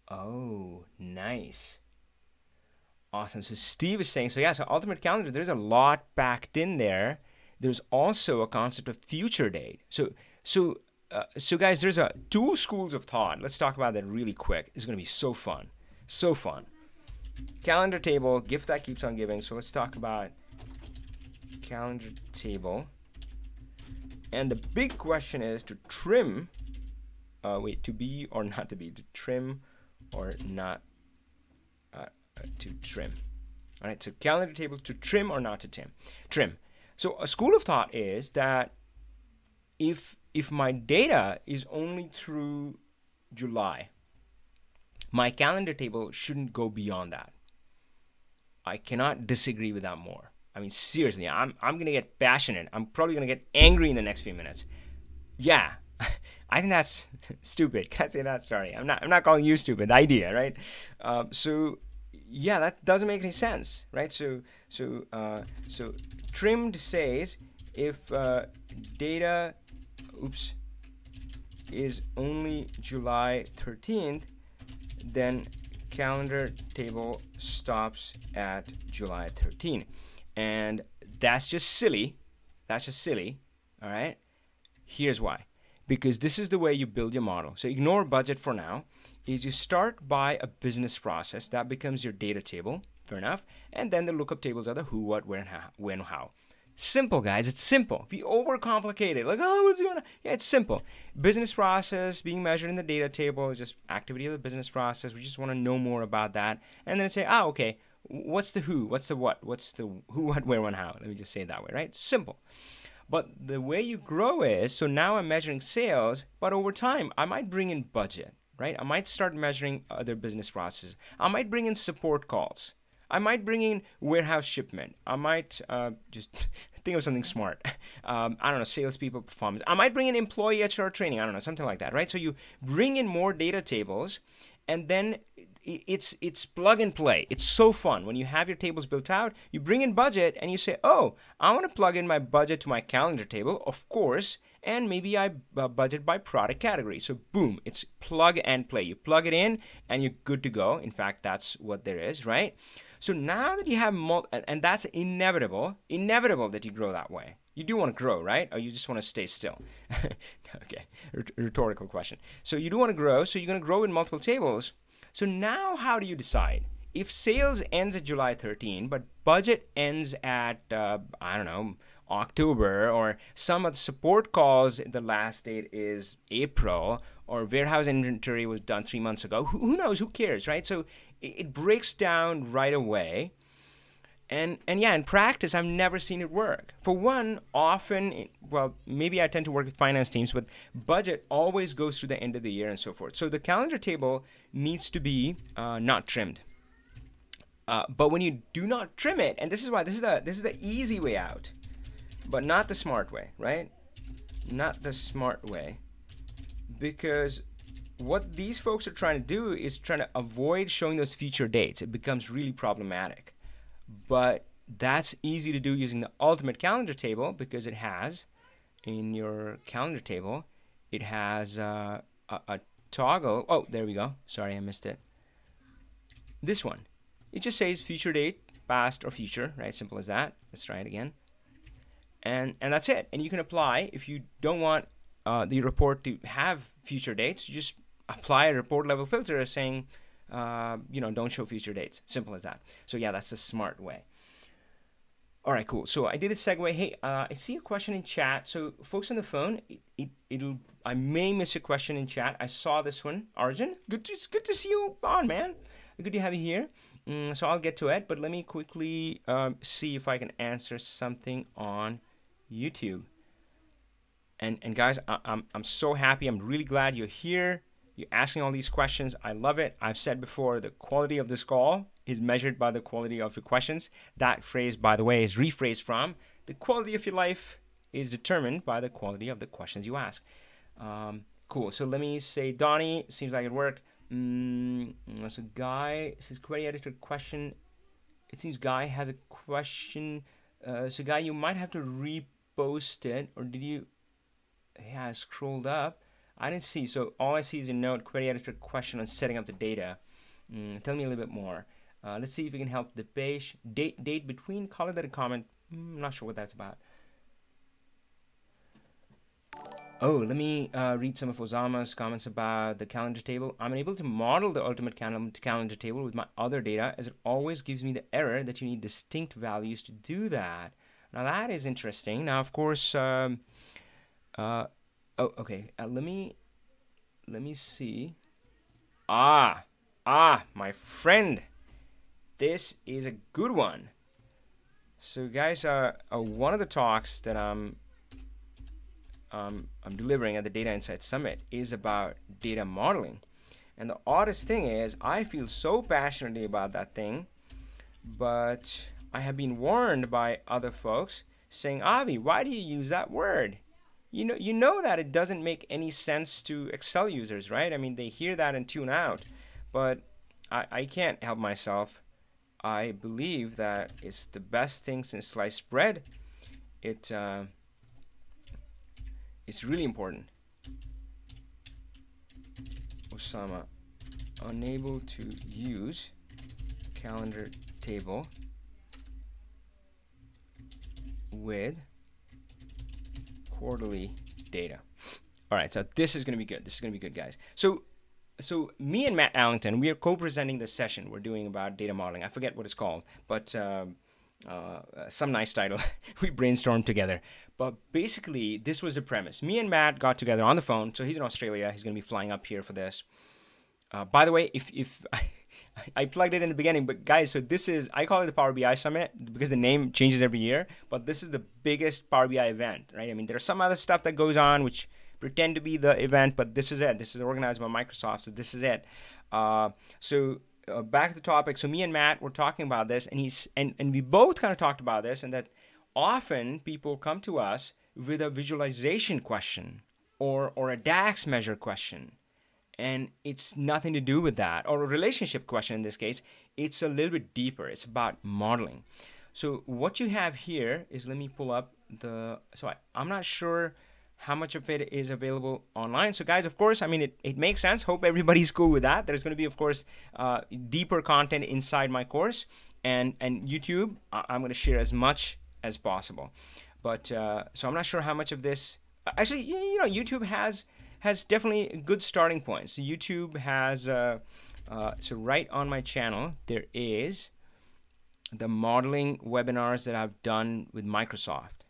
Oh, nice. Awesome. So Steve is saying, so yeah, so Ultimate Calendar, there's a lot packed in there. There's also a concept of future date. So guys, there's two schools of thought. Let's talk about that really quick. It's going to be so fun. So fun. Calendar table, gift that keeps on giving. So let's talk about calendar table. And the big question is to trim, to be or not to be, to trim or not to trim. All right, so calendar table, to trim or not to trim. So a school of thought is that if my data is only through July, my calendar table shouldn't go beyond that. I cannot disagree with that more. I mean, seriously, I'm gonna get passionate. I'm probably gonna get angry in the next few minutes. Yeah, I think that's stupid. Can I say that? Sorry, I'm not calling you stupid. The idea, right? So yeah, that doesn't make any sense, right? So trimmed says if data, is only July 13th, then calendar table stops at July 13th. And that's just silly. All right. Here's why. Because this is the way you build your model. So ignore budget for now. Is you start by a business process that becomes your data table, fair enough, and then the lookup tables are the who, what, where, and how, when, how. Simple, guys. It's simple. If you overcomplicate it, like, oh, what's going on? Yeah, it's simple. Business process being measured in the data table, just activity of the business process. We just want to know more about that, and then say, okay, what's the who, what's the what, what's the who, what, where, when, how. Let me just say it that way, right? Simple. But the way you grow is, so now I'm measuring sales, but over time, I might bring in budget. Right? I might start measuring other business processes. I might bring in support calls. I might bring in warehouse shipment. I might just think of something smart. I don't know, salespeople performance. I might bring in employee HR training. I don't know, something like that, right? So you bring in more data tables, and then it's plug and play. It's so fun. When you have your tables built out, you bring in budget, and you say, oh, I want to plug in my budget to my calendar table, of course, and maybe I budget by product category. So boom, it's plug and play. You plug it in and you're good to go. In fact, that's what there is, right? So now that you have, and that's inevitable that you grow that way. You do want to grow, right? Or you just want to stay still? Okay, rhetorical question. So you do want to grow, so you're going to grow in multiple tables. So now how do you decide? If sales ends at July 13, but budget ends at, I don't know, October, or some of the support calls, the last date is April, or warehouse inventory was done 3 months ago. Who knows? Who cares, right? So it breaks down right away. And yeah, in practice, I've never seen it work. For one, often, well, maybe I tend to work with finance teams, but budget always goes through the end of the year and so forth. So the calendar table needs to be not trimmed. But when you do not trim it, and this is why this is the easy way out, but not the smart way, right? Not the smart way. Because what these folks are trying to do is trying to avoid showing those future dates. It becomes really problematic. But that's easy to do using the ultimate calendar table, because it has, in your calendar table, it has a toggle. Oh, there we go. Sorry, I missed it. This one. It just says future date, past or future, right? Simple as that. Let's try it again. And that's it. And you can apply, if you don't want the report to have future dates, you just apply a report level filter saying, don't show future dates. Simple as that. So yeah, that's the smart way. All right, cool. So I did a segue. Hey, I see a question in chat. So folks on the phone, I may miss a question in chat. I saw this one. Arjun, good to see you on, man. Good to have you here. So I'll get to it, but let me quickly see if I can answer something on YouTube. And guys, I'm so happy. I'm really glad you're here. You're asking all these questions. I love it. I've said before, the quality of this call is measured by the quality of your questions. That phrase, by the way, is rephrased from the quality of your life is determined by the quality of the questions you ask. Cool. So let me say, Donnie, seems like it worked. So Guy says, query editor question. It seems Guy has a question. So Guy, you might have to repost it, or did you? Yeah, I scrolled up. I didn't see. So all I see is a note, query editor question on setting up the data. Tell me a little bit more. Let's see if we can help the page. Date between, call it a comment. I'm not sure what that's about. Oh, let me read some of Osama's comments about the calendar table. I'm unable to model the ultimate calendar table with my other data, as it always gives me the error that you need distinct values to do that. Now that is interesting. Now, of course, oh, okay. Let me see. My friend, this is a good one. So, guys, one of the talks that I'm delivering at the Data Insight Summit is about data modeling. And the oddest thing is, I feel so passionately about that thing, but I have been warned by other folks saying, Avi, why do you use that word? You know that it doesn't make any sense to Excel users, right? I mean, they hear that and tune out. But I can't help myself. I believe that it's the best thing since sliced bread. It's really important. Osama, unable to use calendar table with quarterly data. All right, so this is going to be good. This is going to be good, guys. So me and Matt Allington, we are co-presenting this session we're doing about data modeling. I forget what it's called, but some nice title. We brainstormed together. But basically, this was the premise. Me and Matt got together on the phone. So he's in Australia. He's going to be flying up here for this. By the way, if I plugged it in the beginning, but guys, so this is, I call it the Power BI Summit because the name changes every year, but this is the biggest Power BI event, right? I mean, there's some other stuff that goes on which pretend to be the event, but this is it. This is organized by Microsoft, so this is it. Back to the topic. So me and Matt were talking about this, and we both kind of talked about this, and that often people come to us with a visualization question or a DAX measure question. And it's nothing to do with that, or a relationship question in this case. It's a little bit deeper. It's about modeling. So what you have here is, let me pull up I'm not sure how much of it is available online. So guys, of course, I mean, it makes sense. Hope everybody's cool with that. There's going to be, of course, deeper content inside my course. And YouTube, I'm going to share as much as possible. But so I'm not sure how much of this, actually, YouTube has definitely good starting points. So YouTube has, so right on my channel, there is the modeling webinars that I've done with Microsoft,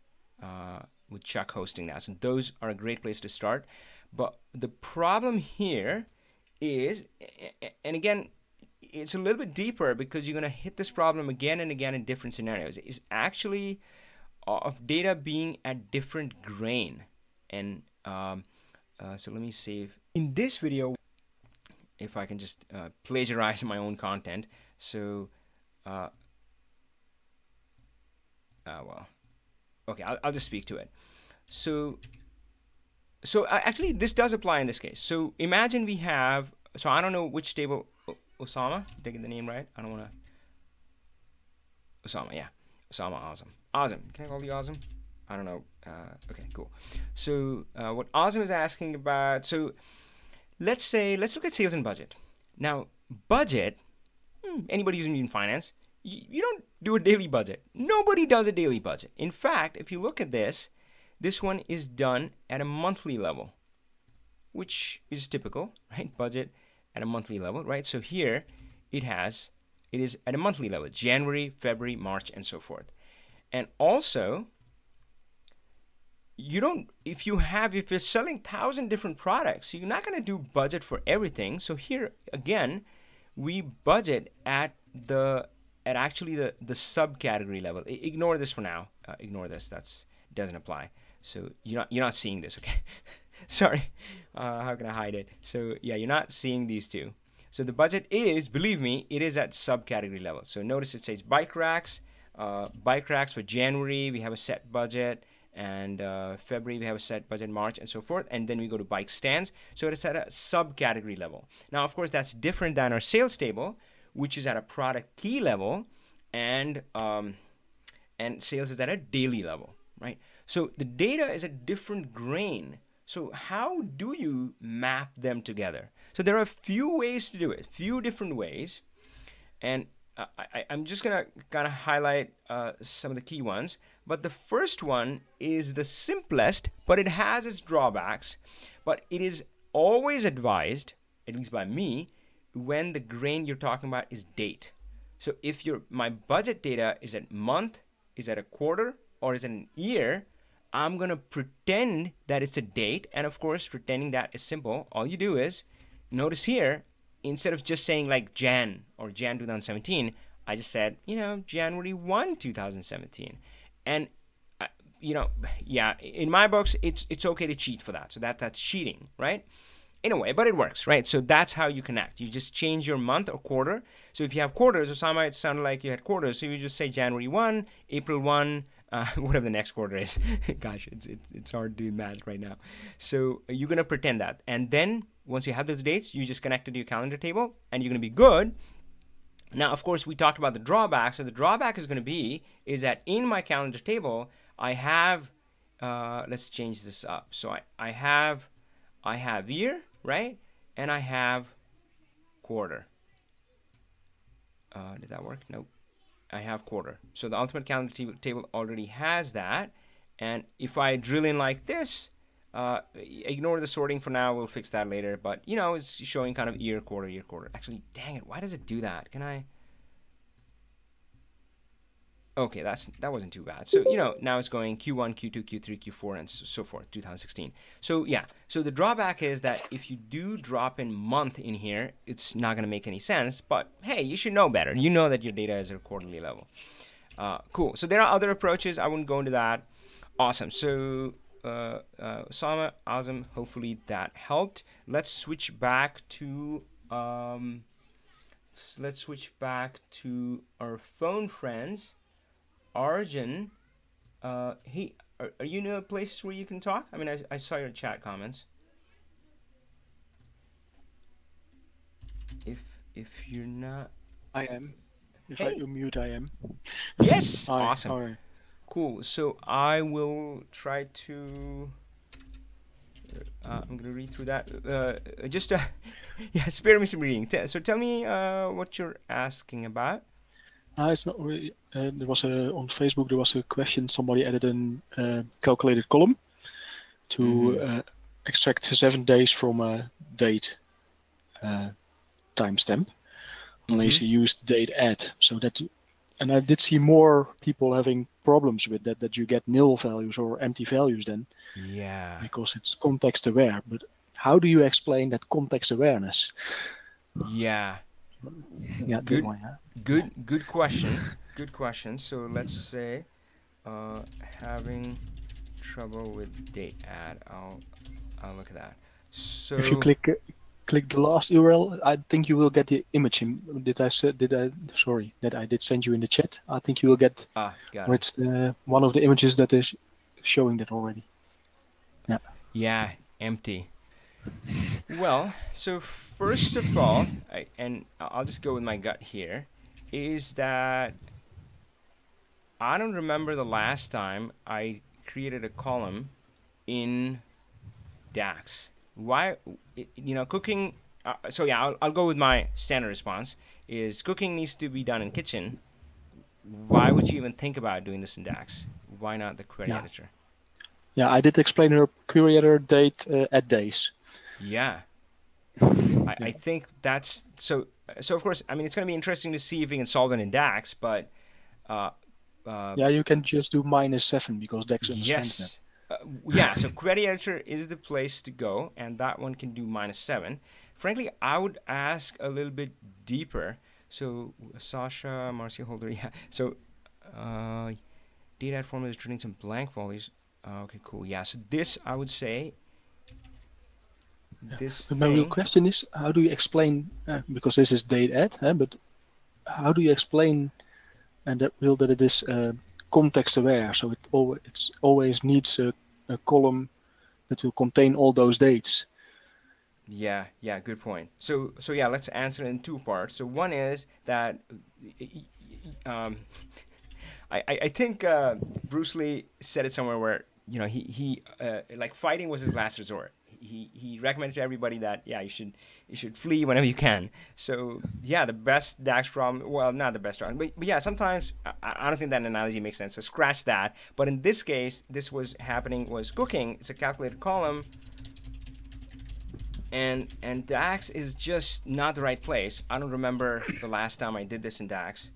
with Chuck hosting that. So those are a great place to start. But the problem here is, and again, it's a little bit deeper because you're going to hit this problem again and again in different scenarios, is actually of data being at different grain. And so let me see if in this video, if I can just plagiarize my own content. So, well, okay, I'll just speak to it. So actually, this does apply in this case. So imagine we have, so I don't know which table, Osama, did I get the name right? I don't want to, Osama, yeah. Osama, Awesome. Can I call you Awesome? I don't know. Okay, cool. So what Awesome is asking about, so let's look at sales and budget. Now, budget, anybody who's in finance, you don't do a daily budget. Nobody does a daily budget. In fact, if you look at this one is done at a monthly level, which is typical, right? Budget at a monthly level, right? So here it is at a monthly level, January, February, March, and so forth. And also, if you're selling 1,000 different products, you're not going to do budget for everything. So here again, we budget at the subcategory level. Ignore this for now. Ignore this. That's doesn't apply. So you're not seeing this, okay? Sorry. How can I hide it? So yeah, you're not seeing these two. So the budget is, believe me, it is at subcategory level. So notice it says bike racks. Bike racks for January, we have a set budget, and February we have a set budget, March, and so forth. And then we go to bike stands. So it's at a subcategory level. Now, of course, that's different than our sales table, which is at a product key level, and sales is at a daily level, right? So the data is a different grain. So how do you map them together? So there are a few ways to do it, few different ways, and I'm just gonna kind of highlight some of the key ones. But the first one is the simplest, but it has its drawbacks. But it is always advised, at least by me, when the grain you're talking about is date. So if my budget data is at month, is at a quarter, or is at an year, I'm going to pretend that it's a date. And of course, pretending that is simple. All you do is, notice here, instead of just saying like Jan or Jan 2017, I just said, January 1, 2017. And, yeah, in my books, it's okay to cheat for that. So that's cheating, right? In a way, but it works, right? So that's how you connect. You just change your month or quarter. So if you have quarters, Osama, it sounded like you had quarters. So you just say January 1, April 1, whatever the next quarter is. Gosh, it's hard to do math right now. So you're going to pretend that. And then once you have those dates, you just connect it to your calendar table and you're going to be good. Now, of course, we talked about the drawback. So the drawback is going to be is that in my calendar table, I have, let's change this up. So I have year, right? And I have quarter. Did that work? Nope. I have quarter. So the ultimate calendar table already has that. And if I drill in like this, ignore the sorting for now. We'll fix that later. But, it's showing kind of year, quarter. Actually, dang it. Why does it do that? Can I? Okay, that wasn't too bad. So, now it's going Q1, Q2, Q3, Q4, and so forth, 2016. So, yeah. So the drawback is that if you do drop in month in here, it's not going to make any sense. But, hey, you should know better. You know that your data is at a quarterly level. Cool. So there are other approaches. I wouldn't go into that. Awesome. So, Osama, awesome. Hopefully that helped. Let's switch back to our phone friends. Arjun, hey, are you in a place where you can talk? I mean, I saw your chat comments. If you're not, I am. If hey. I unmute, I am. Yes, Hi. awesome, Hi. Cool. So I will try to. I'm gonna read through that. Yeah, spare me some reading. So tell me what you're asking about. It's not really. There was on Facebook. There was a question. Somebody added a calculated column to extract 7 days from a date timestamp, unless you used date add. So that, and I did see more people having problems with that. That you get nil values or empty values then. Yeah. Because it's context aware. But how do you explain that context awareness? Yeah. Yeah. Good. One, yeah. Good question. Good question. So let's say having trouble with date add. I'll look at that. So if you click the last URL, I think you will get the image. That I did send you in the chat. I think you will get where it's one of the images that is showing that already. Yeah. Yeah, empty. Well, so first of all, I'll just go with my gut here, is that I don't remember the last time I created a column in DAX. Why, cooking, so yeah, I'll go with my standard response, is cooking needs to be done in kitchen. Why would you even think about doing this in DAX? Why not the query editor? Yeah, I did explain her query editor date at days. Yeah. I think that's so of course, I mean, it's going to be interesting to see if we can solve it in DAX, but yeah, you can just do -7 because DAX understands that. Yeah, so query editor is the place to go, and that one can do -7. Frankly, I would ask a little bit deeper. So Sasha, Marcia Holder, yeah. So data add formula is returning some blank values. Okay, cool. Yeah. So this, I would say, this But my real thing. question is, how do you explain, because this is date add, but how do you explain that it is context aware? So it always needs a column that will contain all those dates. Yeah, good point. So yeah, let's answer it in two parts. So one is that um, I think Bruce Lee said it somewhere where he like fighting was his last resort. He recommended to everybody that you should flee whenever you can. So yeah, the best DAX problem, well, not the best problem, but yeah, sometimes I don't think that analogy makes sense. So scratch that. But in this case, this was cooking. It's a calculated column. And DAX is just not the right place. I don't remember the last time I did this in DAX.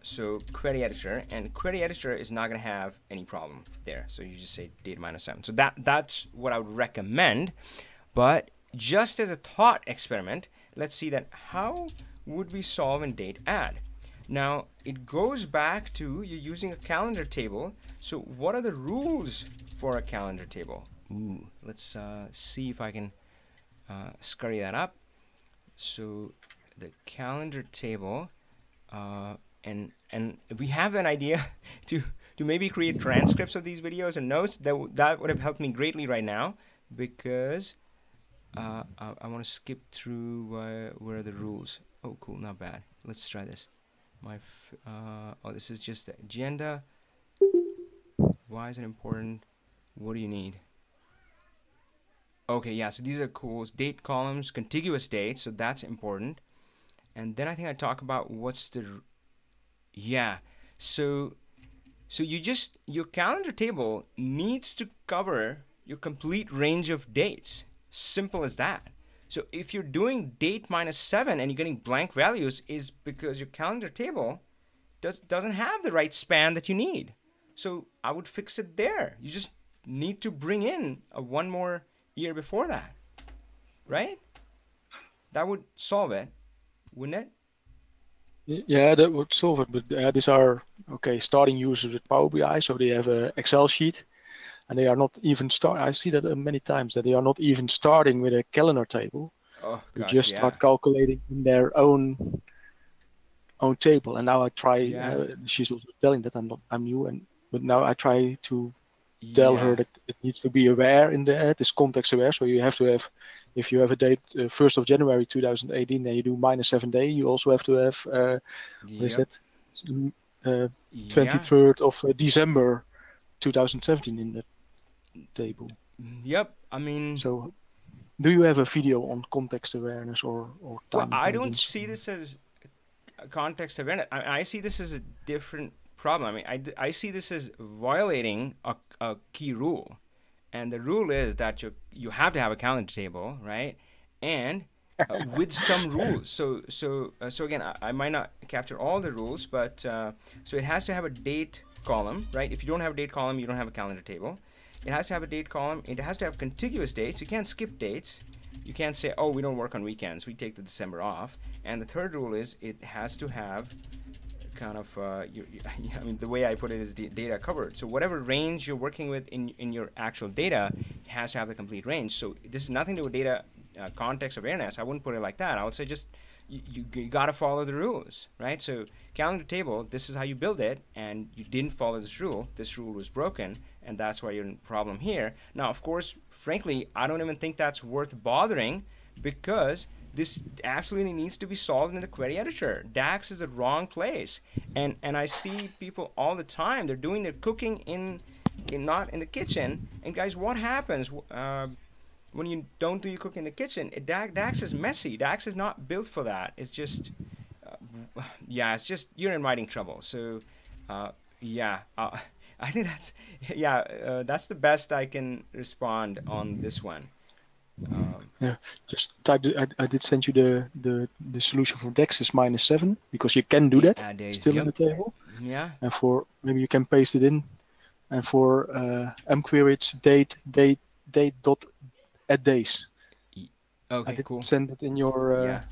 So query editor, and query editor is not going to have any problem there. So you just say data -7. So that's what I would recommend. But just as a thought experiment, let's see that how would we solve in date add. Now it goes back to you're using a calendar table. So what are the rules for a calendar table? Ooh, let's see if I can scurry that up. So the calendar table, and if we have an idea to maybe create transcripts of these videos and notes, that would have helped me greatly right now, because I want to skip through where are the rules. Oh, cool, not bad. Let's try this. This is just the agenda. Why is it important? What do you need? Okay, yeah, so these are cool. Date columns, contiguous dates, so that's important. And then I think I talk about what's the... Yeah, so your calendar table needs to cover your complete range of dates. Simple as that. So if you're doing date -7 and you're getting blank values, is because your calendar table doesn't have the right span that you need. So I would fix it there. You just need to bring in one more year before that, right? That would solve it, wouldn't it? Yeah, that would solve it. But these are starting users with Power BI, so they have an Excel sheet, and they are not even I see that many times that they are not even starting with a calendar table. Oh They gosh, just yeah. start calculating in their own table. And now I try. She's also telling that I'm new, but now I try to tell her that it needs to be aware in this context aware. So you have to have, if you have a date 1st of January 2018 and you do -7 day, you also have to have what is that? 23rd of December 2017 in the table. Yep. I mean, so do you have a video on context awareness or time? Well, I don't see this as context awareness. I see this as a different problem. I mean, I see this as violating a key rule, and the rule is that you have to have a calendar table, right? And with some rules. So again, I might not capture all the rules, but so it has to have a date column, right? If you don't have a date column, you don't have a calendar table. It has to have a date column. It has to have contiguous dates. You can't skip dates. You can't say, oh, we don't work on weekends. We take the December off. And the third rule is it has to have kind of, I mean, the way I put it is data covered. So whatever range you're working with in your actual data, it has to have the complete range. So this is nothing to do with data context awareness. I wouldn't put it like that. I would say just you got to follow the rules, right? So calendar table, this is how you build it, and you didn't follow this rule. This rule was broken, and that's why you're in problem here. Now, of course, frankly, I don't even think that's worth bothering, because this absolutely needs to be solved in the query editor. DAX is the wrong place, and I see people all the time. They're doing their cooking not in the kitchen. And guys, what happens when you don't do your cooking in the kitchen? DAX is messy. DAX is not built for that. It's just, it's just you're inviting trouble. So, I think that's the best I can respond on this one. Just type. I did send you the solution for DAX is -7, because you can do that still in the table. Yeah. And for maybe you can paste it in. And for mQuery, it's date dot add days. Okay, I did cool. send it in your.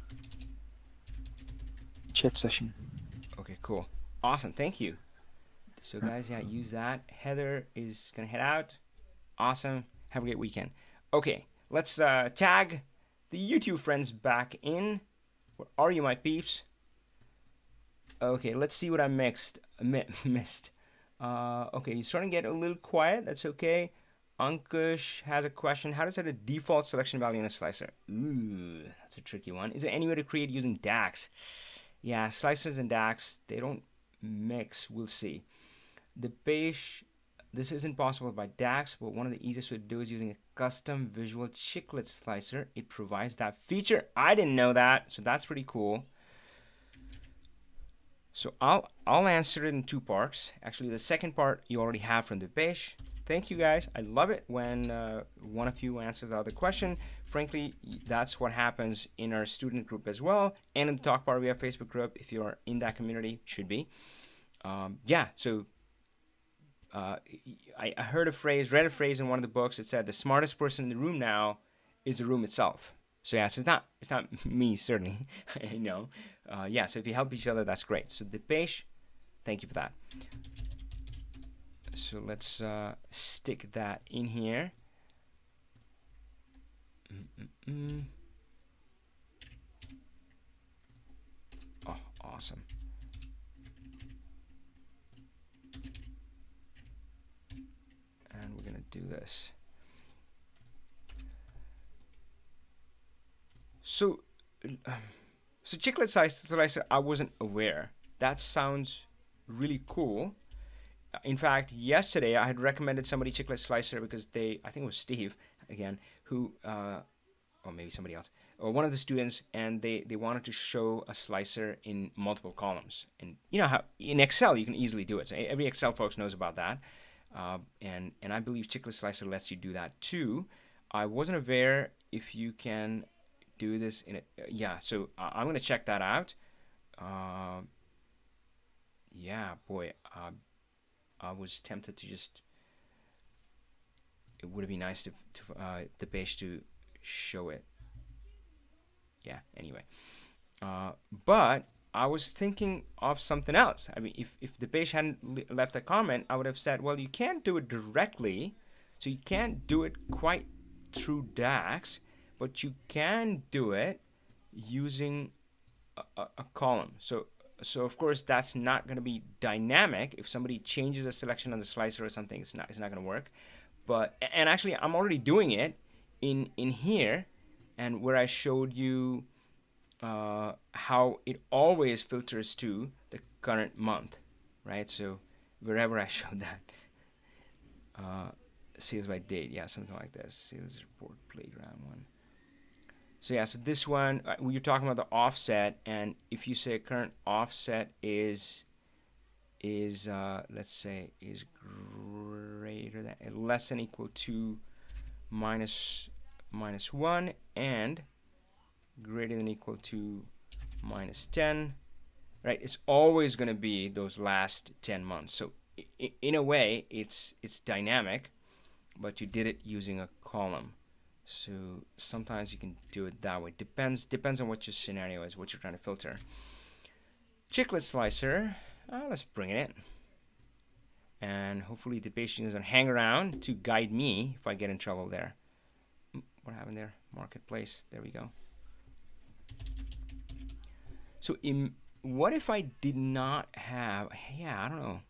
chat session. Okay, cool. Awesome. Thank you. So, guys, yeah, use that. Heather is going to head out. Awesome. Have a great weekend. Okay, let's tag the YouTube friends back in. Where are you, my peeps? Okay, let's see what I missed. Okay, you're starting to get a little quiet. That's okay. Ankush has a question. How to set a default selection value in a slicer? Ooh, that's a tricky one. Is there any way to create using DAX? Yeah, slicers and DAX, they don't mix. We'll see. The page, this isn't possible by DAX, but one of the easiest way to do is using a custom visual chiclet slicer. It provides that feature. I didn't know that, so that's pretty cool. So I'll answer it in two parts. Actually, the second part you already have from the page. Thank you guys. I love it when one of you answers the other question. Frankly, that's what happens in our student group as well, and in the Talk Power BI Facebook group. If you're in that community, should be. Yeah. So I heard a phrase, read a phrase in one of the books. It said the smartest person in the room now is the room itself. So yeah, so it's not me certainly. No. Yeah. So if you help each other, that's great. So Dipesh, thank you for that. So let's stick that in here. Oh, awesome. And we're gonna do this. So chiclet slicer, I wasn't aware. That sounds really cool. In fact, yesterday I had recommended somebody chiclet slicer because I think it was Steve again, who, or maybe somebody else, or one of the students, and they wanted to show a slicer in multiple columns. And you know how in Excel you can easily do it. So every Excel folks knows about that. And I believe chiclet slicer lets you do that too. I wasn't aware if you can do this in it. Yeah, so I'm gonna check that out. Yeah, boy, I was tempted to just. It would be nice to the page to show it. Yeah. Anyway, but I was thinking of something else. I mean, if the page hadn't left a comment, I would have said, well, you can't do it directly, so you can't do it quite through DAX, but you can do it using a column. So of course that's not going to be dynamic. If somebody changes a selection on the slicer or something, it's not going to work. But and actually I'm already doing it in here, and where I showed you how it always filters to the current month, right? So wherever I showed that, sales by date, yeah, something like this. Sales report playground one. So yeah, so this one, you're talking about the offset, and if you say current offset is let's say is greater than, less than equal to minus 1 and greater than equal to minus 10, right? It's always going to be those last 10 months. So in a way, it's dynamic, but you did it using a column. So sometimes you can do it that way. Depends on what your scenario is, what you're trying to filter. Chiclet slicer, let's bring it in. And hopefully the patient is going to hang around to guide me if I get in trouble there. What happened there? Marketplace, there we go. So what if I did not have, yeah, I don't know.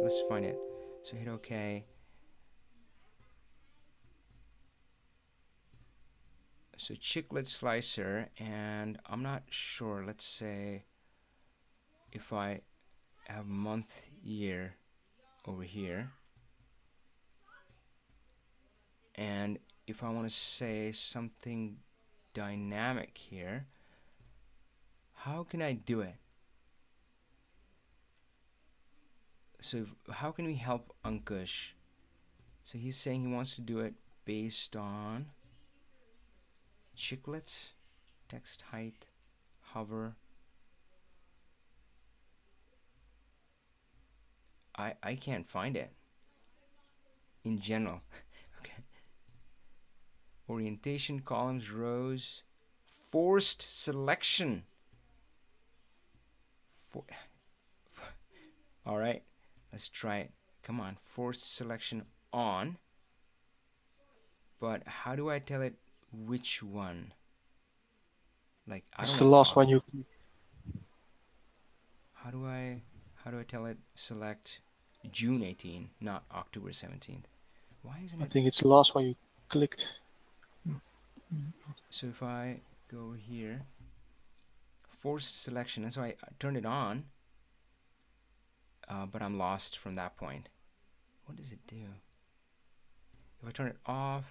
Let's find it. So hit OK. So chiclet slicer, and I'm not sure, let's say if I have month year over here, and if I want to say something dynamic here, how can I do it? So how can we help Ankush? So he's saying he wants to do it based on chiclets, text height, hover. I can't find it in general. Okay. Orientation, columns, rows, forced selection. All right, let's try it. Come on, forced selection on. But how do I tell it which one? Like I It's don't the want last one you. how do I tell it select June 18, not October 17th? Why isn't I it? think it's the last one you clicked. So if I go here, forced selection, and so I turn it on, but I'm lost from that point. What does it do? If I turn it off,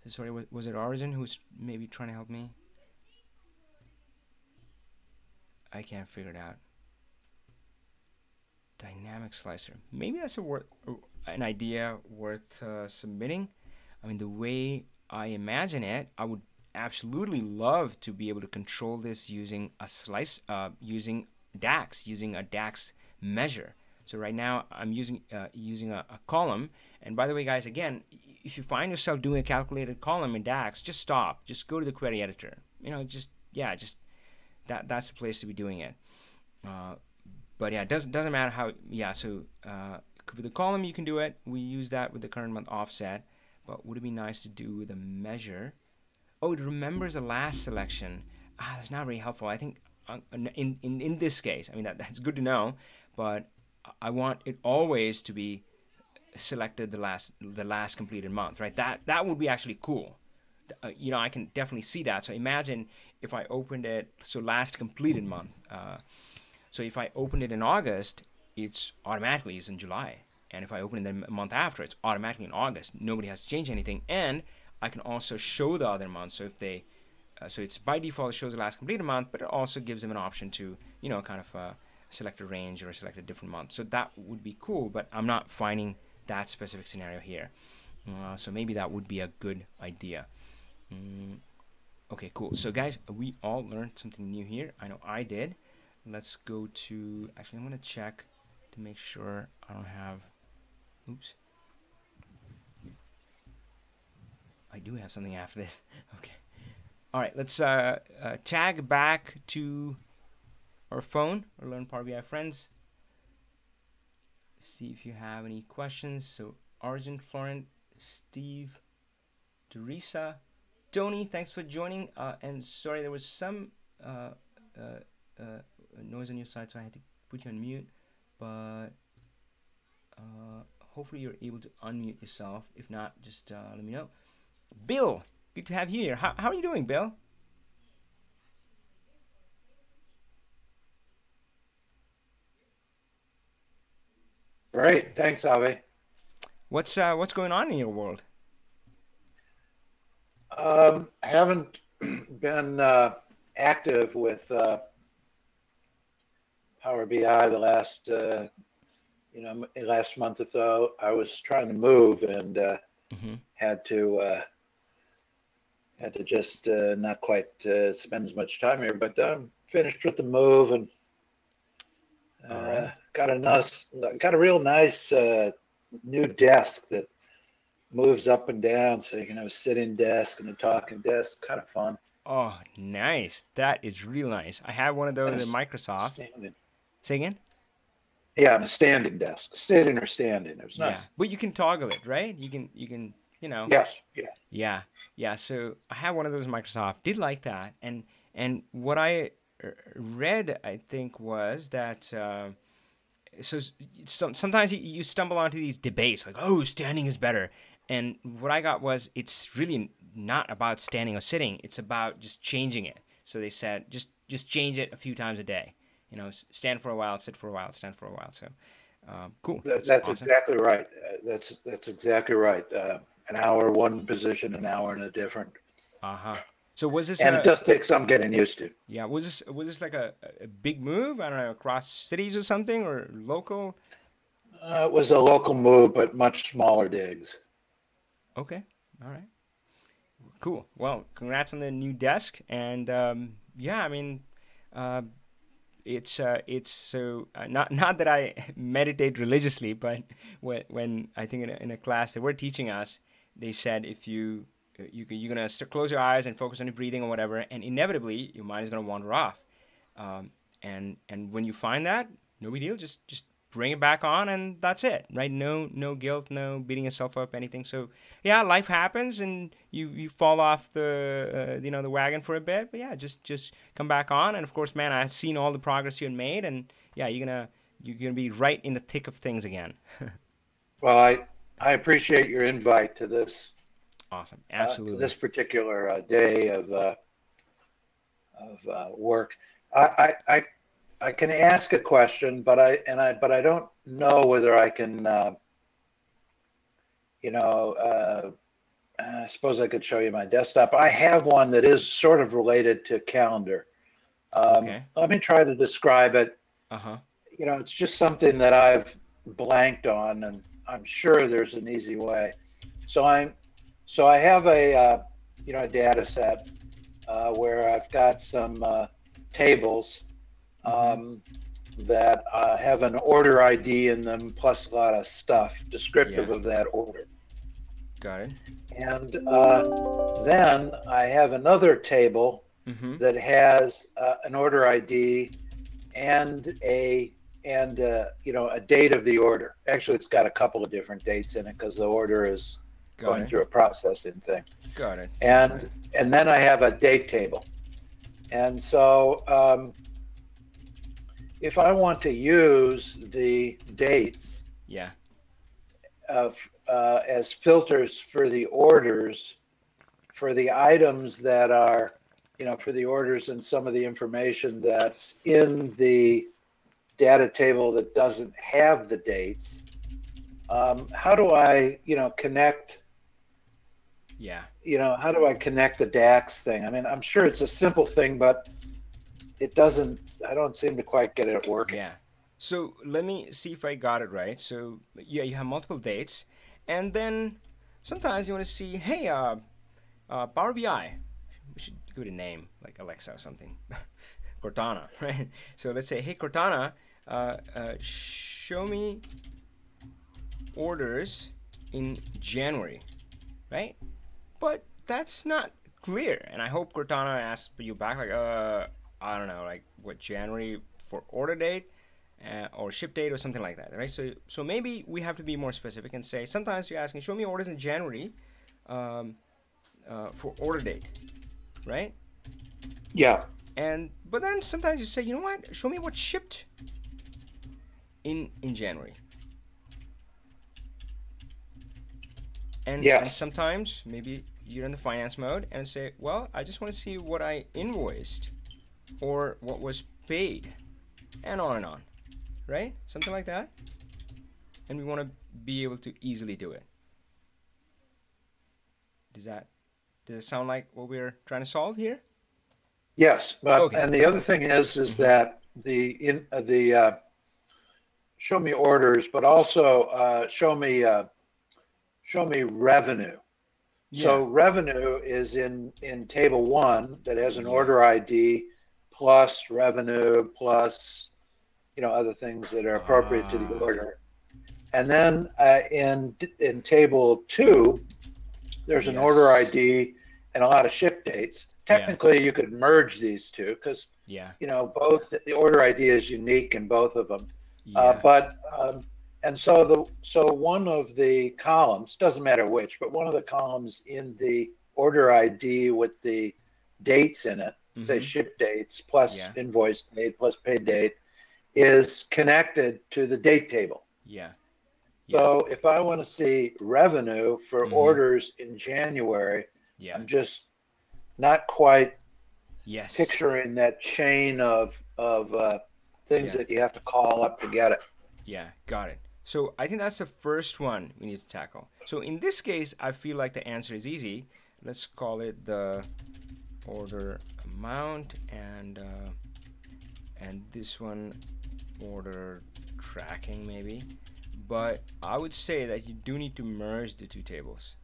sorry, was it Origin who's maybe trying to help me? I can't figure it out. Dynamic slicer. Maybe that's an idea worth submitting. I mean, the way I imagine it, I would absolutely love to be able to control this using a using DAX, using a DAX measure. So right now I'm using a column. And by the way, guys, again, if you find yourself doing a calculated column in DAX, just stop. Just go to the query editor. Just that's the place to be doing it. But yeah, it doesn't matter how. Yeah, so with the column you can do it. We use that with the current month offset. But would it be nice to do with a measure? Oh, it remembers the last selection. That's not very helpful. I think in this case, I mean that's good to know. But I want it always to be selected the last completed month, right? That would be actually cool. I can definitely see that. So imagine if I opened it, so last completed month. So if I open it in August, it's automatically in July. And if I open it the month after, it's automatically in August. Nobody has to change anything. And I can also show the other months. So if they, so it's by default, it shows the last completed month, but it also gives them an option to, kind of select a range or select a different month. So that would be cool, but I'm not finding that specific scenario here. So maybe that would be a good idea. Okay, cool. So guys, we all learned something new here. I know I did. Let's go to, actually I'm going to check to make sure I don't have, oops. I do have something after this. Okay. All right, let's tag back to our phone or Learn Power BI Friends. See if you have any questions. So Arjun, Florent, Steve, Teresa, Tony, thanks for joining. And sorry, there was some noise on your side, so I had to put you on mute. But hopefully you're able to unmute yourself. If not, just let me know. Bill, good to have you here. How are you doing, Bill? Great, thanks, Avi. What's going on in your world? I haven't been active with Power BI the last last month or so. I was trying to move and had to just not quite spend as much time here, but I'm finished with the move and got a real nice new desk that moves up and down, so you can have a sitting desk and a talking desk. Kind of fun. Oh, nice. That is real nice. I have one of those at Microsoft. Standing. Say again? Yeah, on a standing desk, sitting or standing. It was nice. Yeah, but you can toggle it, right? You can, Yes. Yeah. Yeah. So I have one of those Microsoft. Did like that, and what I read, I think, was that sometimes you stumble onto these debates like, oh, standing is better, and what I got was it's really not about standing or sitting. It's about just changing it. So they said just change it a few times a day. Stand for a while, sit for a while, stand for a while. So cool. That's awesome. exactly right. That's exactly right. An hour one position, an hour in a different. So was this? And it does take some getting used to. Yeah. Was this like a big move? I don't know, across cities or something, or local? It was a local move, but much smaller digs. Okay. All right. Cool. Well, congrats on the new desk, and yeah, I mean, it's so not that I meditate religiously, but when I think in a class they were teaching us, they said if you you're gonna close your eyes and focus on your breathing or whatever, and inevitably your mind is gonna wander off. And when you find that, no big deal. Just bring it back on, and that's it, right? No guilt, no beating yourself up, anything. So yeah, life happens, and you fall off the wagon for a bit, but yeah, just come back on. And of course, man, I've seen all the progress you had made, and yeah, you're gonna be right in the thick of things again. Well, I appreciate your invite to this Awesome, to absolutely. this particular day of work. I can ask a question, but I don't know whether I can. I suppose I could show you my desktop. I have one that is sort of related to calendar. Okay. Let me try to describe it. Uh-huh. It's just something that I've blanked on, and I'm sure there's an easy way. So I have a data set where I've got some tables that have an order ID in them, plus a lot of stuff descriptive of that order. Got it. And then I have another table that has an order ID and a date of the order. Actually, it's got a couple of different dates in it because the order is going through a processing thing. Got it. And then I have a date table. And so if I want to use the dates as filters for the orders, for the items that are, for the orders and some of the information that's in the data table that doesn't have the dates, how do I, connect? Yeah. How do I connect the DAX thing? I mean, I'm sure it's a simple thing, but I don't seem to quite get it working. Yeah. So let me see if I got it right. So yeah, you have multiple dates, and then sometimes you want to see, hey, Power BI. We should give it a name like Alexa or something. Cortana, right? So let's say, hey, Cortana, show me orders in January, right? But that's not clear, and I hope Cortana asks you back like, I don't know, like what, January for order date or ship date or something like that, right? So maybe we have to be more specific and say, sometimes you're asking, show me orders in January for order date, right? Yeah. But then sometimes you say, you know what? Show me what shipped in January. And sometimes maybe you're in the finance mode and say, well, I just want to see what I invoiced or what was paid, and on, right? Something like that. And we want to be able to easily do it. Does it sound like what we're trying to solve here? Yes, but and the other thing is that the show me orders, but also show me revenue. Yeah. So revenue is in table 1 that has an order ID plus revenue plus other things that are appropriate to the order. And then in table 2 there's an order ID and a lot of ship dates. Technically you could merge these two because both the order ID is unique in both of them. And so one of the columns, doesn't matter which, but one of the columns in the order ID with the dates in it, say ship dates plus invoice date plus paid date, is connected to the date table. So if I want to see revenue for orders in January, I'm just not quite picturing that chain of things that you have to call up to get it. Yeah, got it. So I think that's the first one we need to tackle. So in this case, I feel like the answer is easy. Let's call it the order amount, and this one order tracking maybe. But I would say that you do need to merge the two tables,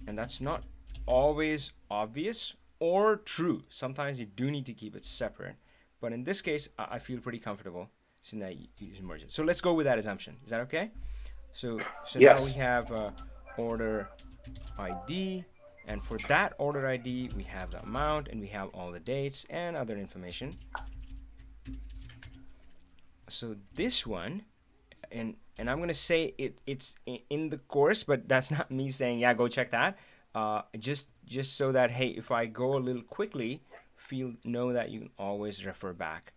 and that's not always obvious or true. Sometimes you do need to keep it separate, but in this case I feel pretty comfortable seeing that you merge it. So let's go with that assumption. Is that okay? So now we have order ID, And for that order ID, we have the amount and we have all the dates and other information. So this one, and I'm going to say it's in the course, but that's not me saying, yeah, go check that. Just so that, hey, if I go a little quickly, know that you can always refer back.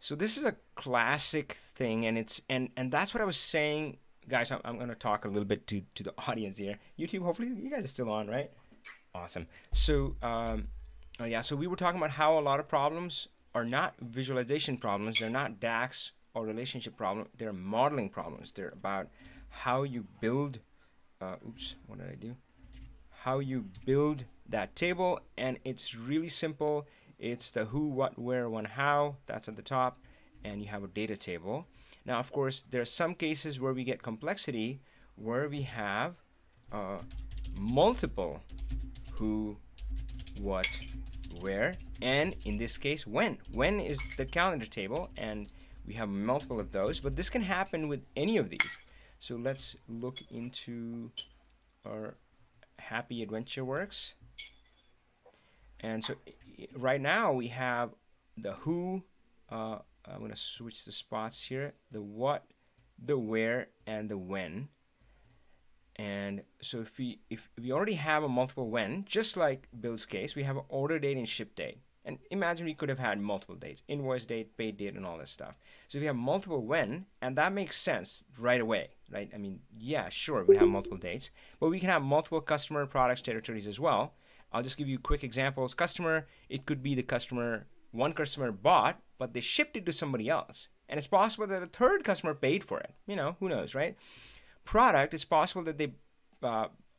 So this is a classic thing, and that's what I was saying, guys. I'm going to talk a little bit to the audience here. YouTube, hopefully you guys are still on, right? Awesome. So so we were talking about how a lot of problems are not visualization problems. They're not DAX or relationship problems. They're modeling problems. They're about how you build. Oops, what did I do? How you build that table, and it's really simple. It's the who, what, where, when, how. That's at the top, and you have a data table. Now, of course, there are some cases where we get complexity, where we have multiple who, what, where, and in this case, when. When is the calendar table, and we have multiple of those, but this can happen with any of these. So let's look into our Happy Adventure Works. And so right now we have the who, I'm going to switch the spots here, the what, the where, and the when. And so if we already have a multiple when, just like Bill's case, we have an order date and ship date. And imagine we could have had multiple dates, invoice date, paid date, and all this stuff. So we have multiple when, and that makes sense right away, right? I mean, yeah, sure, we have multiple dates, but we can have multiple customer, products, territories as well. I'll just give you quick examples. Customer, it could be the customer, one customer bought, but they shipped it to somebody else. And it's possible that a third customer paid for it. You know, who knows, right? Product, it's possible that they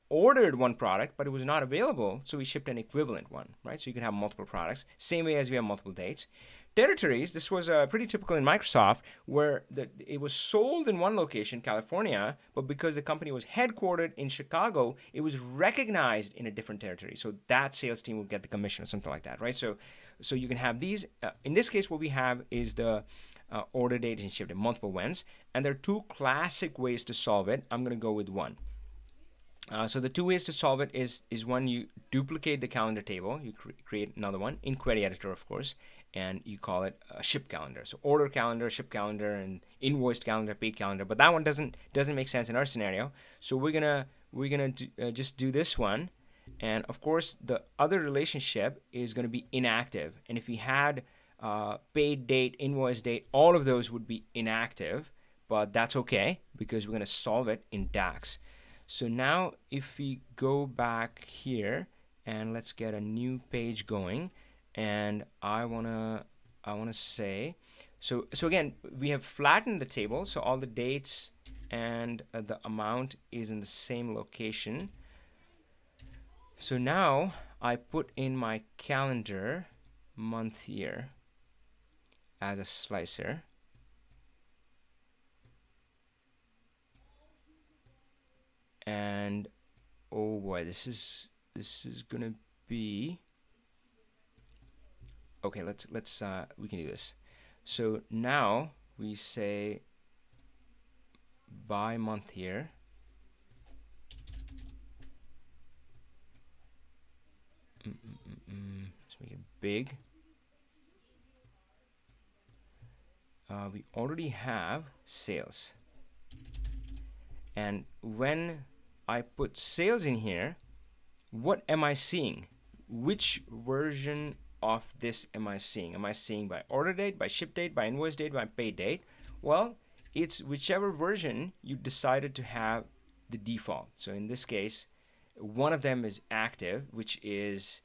ordered one product, but it was not available, so we shipped an equivalent one, right? So you can have multiple products, same way as we have multiple dates. Territories, this was pretty typical in Microsoft, where it was sold in one location, California, but because the company was headquartered in Chicago, it was recognized in a different territory. So that sales team would get the commission or something like that, right? So you can have these. In this case, what we have is the order date and ship date, multiple whens, and there are two classic ways to solve it. I'm going to go with one. So the two ways to solve it is one, you duplicate the calendar table, you create another one in Query Editor, of course, and you call it a ship calendar. So order calendar, ship calendar, and invoiced calendar, paid calendar. But that one doesn't make sense in our scenario. So we're gonna just do this one, and of course the other relationship is going to be inactive. And if we had paid date, invoice date, all of those would be inactive, but that's okay because we're going to solve it in DAX. So now if we go back here and let's get a new page going, and I wanna say, so again, we have flattened the table, so all the dates and the amount is in the same location. So now I put in my calendar month year as a slicer. And oh boy, this is gonna be okay. Let's we can do this. So now we say by month here. Let's make it big. We already have sales, and when I put sales in here, what am I seeing? Which version of this am I seeing? Am I seeing by order date, by ship date, by invoice date, by pay date? Well, it's whichever version you decided to have the default. So in this case, one of them is active, which is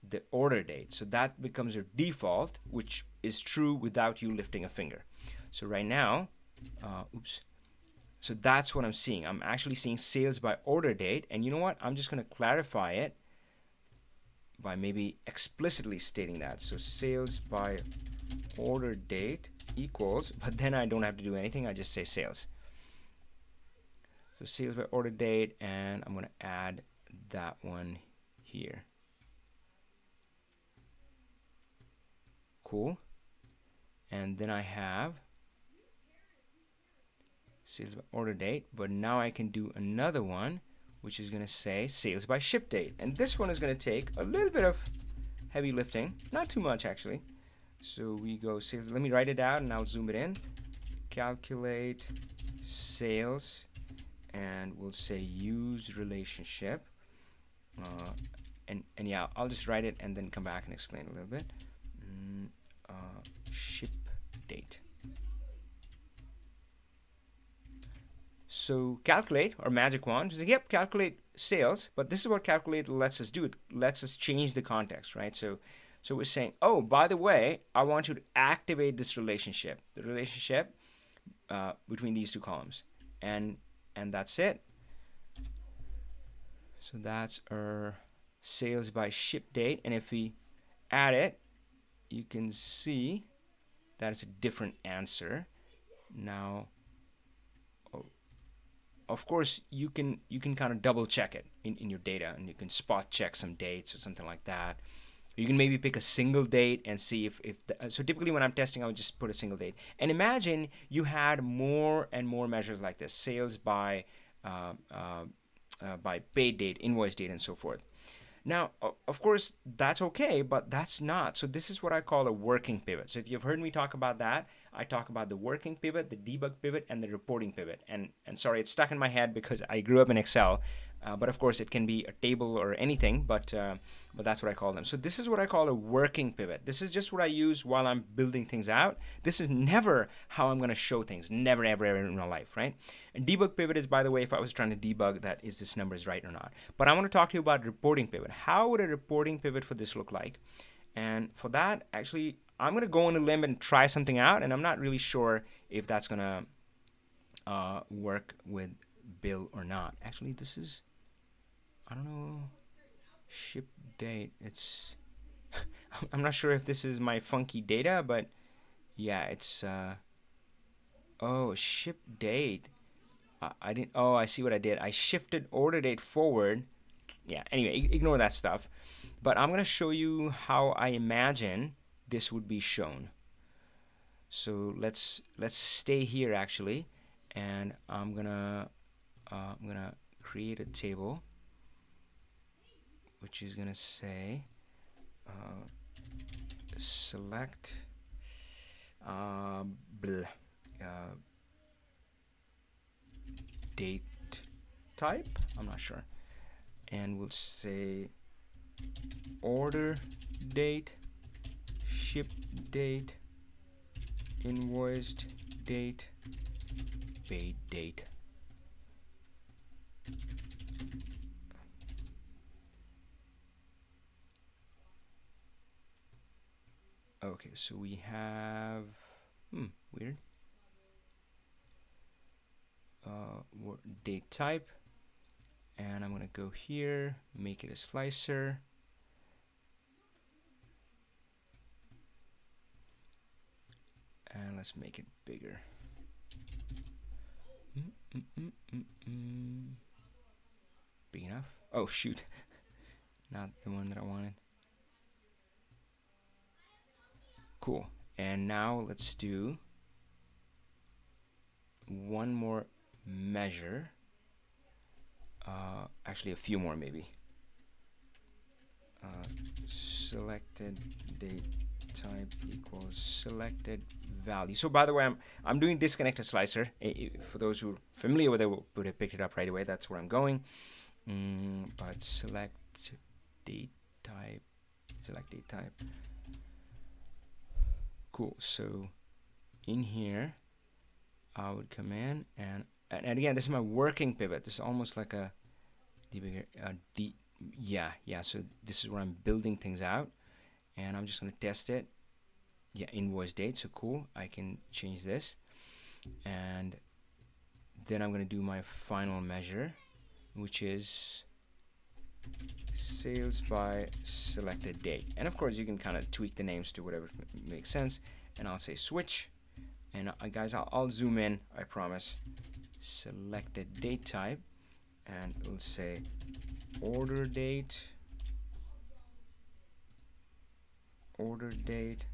the order date. So that becomes your default, which is true without you lifting a finger. So right now, so that's what I'm seeing. I'm actually seeing sales by order date. And you know what? I'm just going to clarify it by maybe explicitly stating that. So sales by order date equals, but then I don't have to do anything. I just say sales. So sales by order date, and I'm going to add that one here. Cool. And then I have sales by order date, but now I can do another one which is going to say sales by ship date. And this one is going to take a little bit of heavy lifting, not too much actually. So we go sales, let me write it out and I'll zoom it in. Calculate sales, and we'll say use relationship. And yeah, I'll just write it and then come back and explain a little bit. Ship date. So calculate, or magic wand, just like, yep, calculate sales, but this is what calculate lets us do. It lets us change the context, right? So we're saying, oh, by the way, I want you to activate this relationship, the relationship between these two columns, and that's it. So that's our sales by ship date, and if we add it, you can see that it's a different answer. Now, of course, you can kind of double check it in your data, and you can spot check some dates or something like that. You can maybe pick a single date and see if so typically when I'm testing, I would just put a single date. And imagine you had more and more measures like this: sales by paid date, invoice date, and so forth. Now, of course, that's okay, but that's not. So this is what I call a working pivot. So if you've heard me talk about that, I talk about the working pivot, the debug pivot, and the reporting pivot. And sorry, it's stuck in my head because I grew up in Excel. But of course, it can be a table or anything, but that's what I call them. So this is what I call a working pivot. This is just what I use while I'm building things out. This is never how I'm going to show things. Never, ever, ever in my life, right? And debug pivot is, by the way, if I was trying to debug that, is this number is right or not. But I want to talk to you about reporting pivot. How would a reporting pivot for this look like? And for that, actually, I'm going to go on a limb and try something out, and I'm not really sure if that's going to work with Bill or not. Actually, this is, I don't know, ship date. It's I'm not sure if this is my funky data, but yeah, it's oh, ship date. I didn't. Oh, I see what I did. I shifted order date forward. Yeah. Anyway, ignore that stuff. But I'm gonna show you how I imagine this would be shown. So let's stay here actually, and I'm gonna create a table, which is gonna say select date type, I'm not sure, and we'll say order date, ship date, invoiced date, paid date. Okay, so we have weird date type, and I'm gonna go here, make it a slicer, and let's make it bigger. Big enough? Oh shoot, not the one that I wanted. Cool. And now let's do one more measure. Actually, a few more maybe. Selected date type equals selected value. So by the way, I'm doing disconnected slicer. For those who are familiar with it, would have picked it up right away. That's where I'm going. But select date type. Select date type. Cool. So in here, I would come in and again, this is my working pivot. This is almost like a debugger. Yeah. So this is where I'm building things out, and I'm just gonna test it. Yeah, invoice date. So cool. I can change this, and then I'm gonna do my final measure, which is sales by selected date. And of course, you can kind of tweak the names to whatever makes sense. And I'll say switch. And guys, I'll zoom in, I promise. Selected date type, and we'll say order date, order date,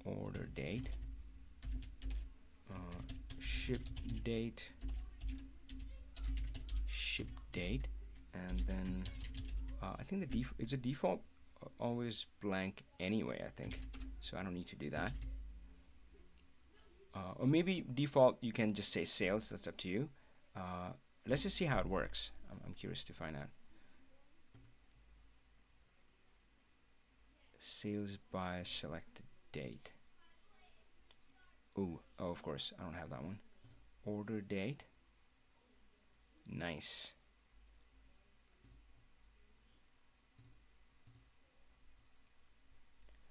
order date, ship date, ship date, and then I think it's a default always blank anyway, I think, so I don't need to do that. Or maybe default you can just say sales, that's up to you. Let's just see how it works. I'm curious to find out. Sales by selected date. Oh, of course, I don't have that one. Order date. Nice.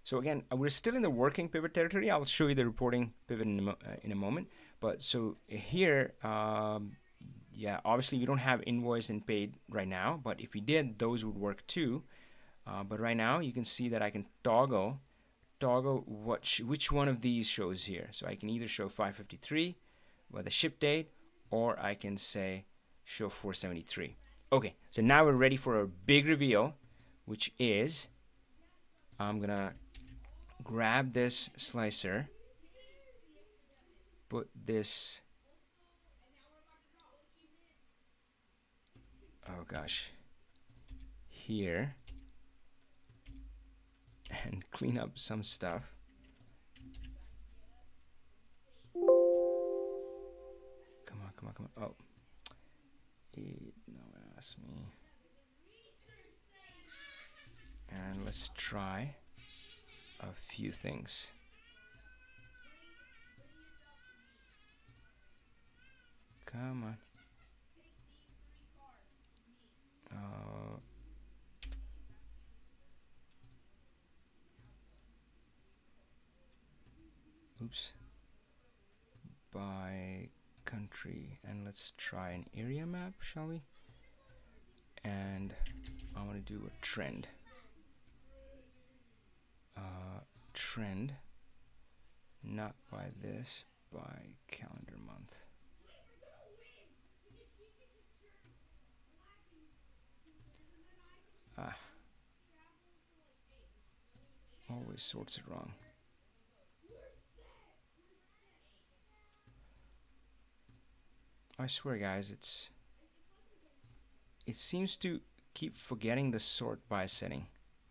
So again, we're still in the working pivot territory. I'll show you the reporting pivot in a moment. But so here, yeah, obviously we don't have invoiced and paid right now, but if we did, those would work too. But right now you can see that I can toggle which one of these shows here. So I can either show 553 with the ship date, or I can say show 473. Okay, so now we're ready for a big reveal, which is I'm gonna grab this slicer, put this, oh gosh, here, and clean up some stuff. Come on, come on, come on. Oh, no one asked me. And let's try a few things. Come on. Oops. By country, and let's try an area map, shall we? And I want to do a trend. Trend, not by this, by calendar month. Always sorts it wrong. I swear, guys, it seems to keep forgetting the sort by setting.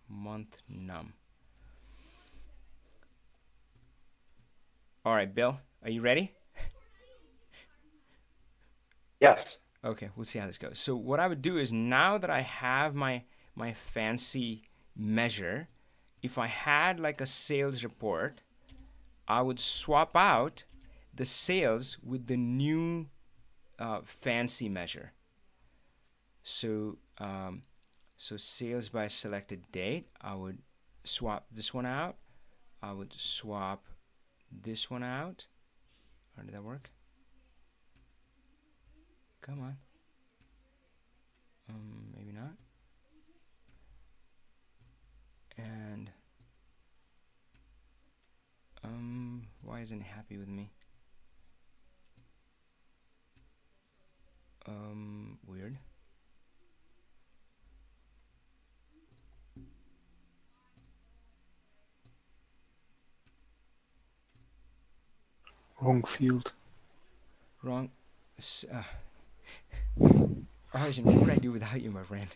Month num. All right, Bill, are you ready? Yes. Okay, we'll see how this goes. So what I would do is, now that I have my fancy measure, if I had like a sales report, I would swap out the sales with the new fancy measure. So so sales by selected date, I would swap this one out. I would swap this one out. Or did that work? Come on. Maybe not. And why isn't it happy with me? Weird. Wrong field. Wrong. Arjun, what would I do without you, my friend?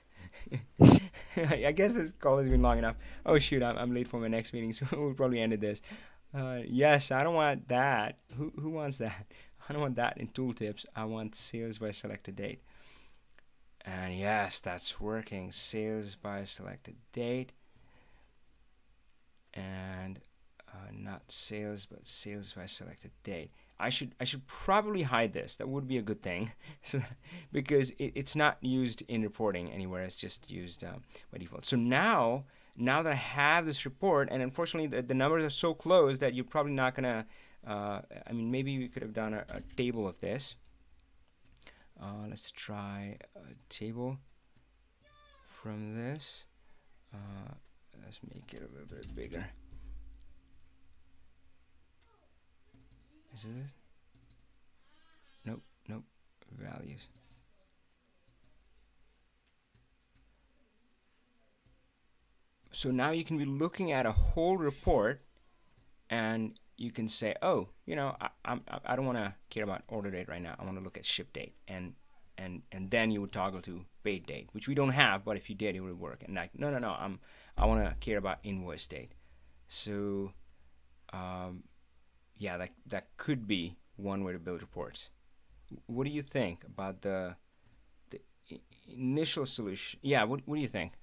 I guess this call has been long enough. Oh shoot, I'm late for my next meeting, so we'll probably end this. Yes, I don't want that. Who wants that? I don't want that in tooltips. I want sales by selected date. And yes, that's working. Sales by selected date. And not sales, but sales by selected date. I should probably hide this. That would be a good thing, so because it's not used in reporting anywhere. It's just used by default. So now that I have this report, and unfortunately the numbers are so close that you're probably not gonna. I mean, maybe we could have done a table of this. Let's try a table from this. Let's make it a little bit bigger. Is it? Nope. Values. So now you can be looking at a whole report, and you can say, oh, I don't want to care about order date right now. I want to look at ship date, and and then you would toggle to paid date, which we don't have, but if you did, it would work. And like, no, I want to care about invoice date. So, yeah, that could be one way to build reports. What do you think about the initial solution? Yeah, what do you think?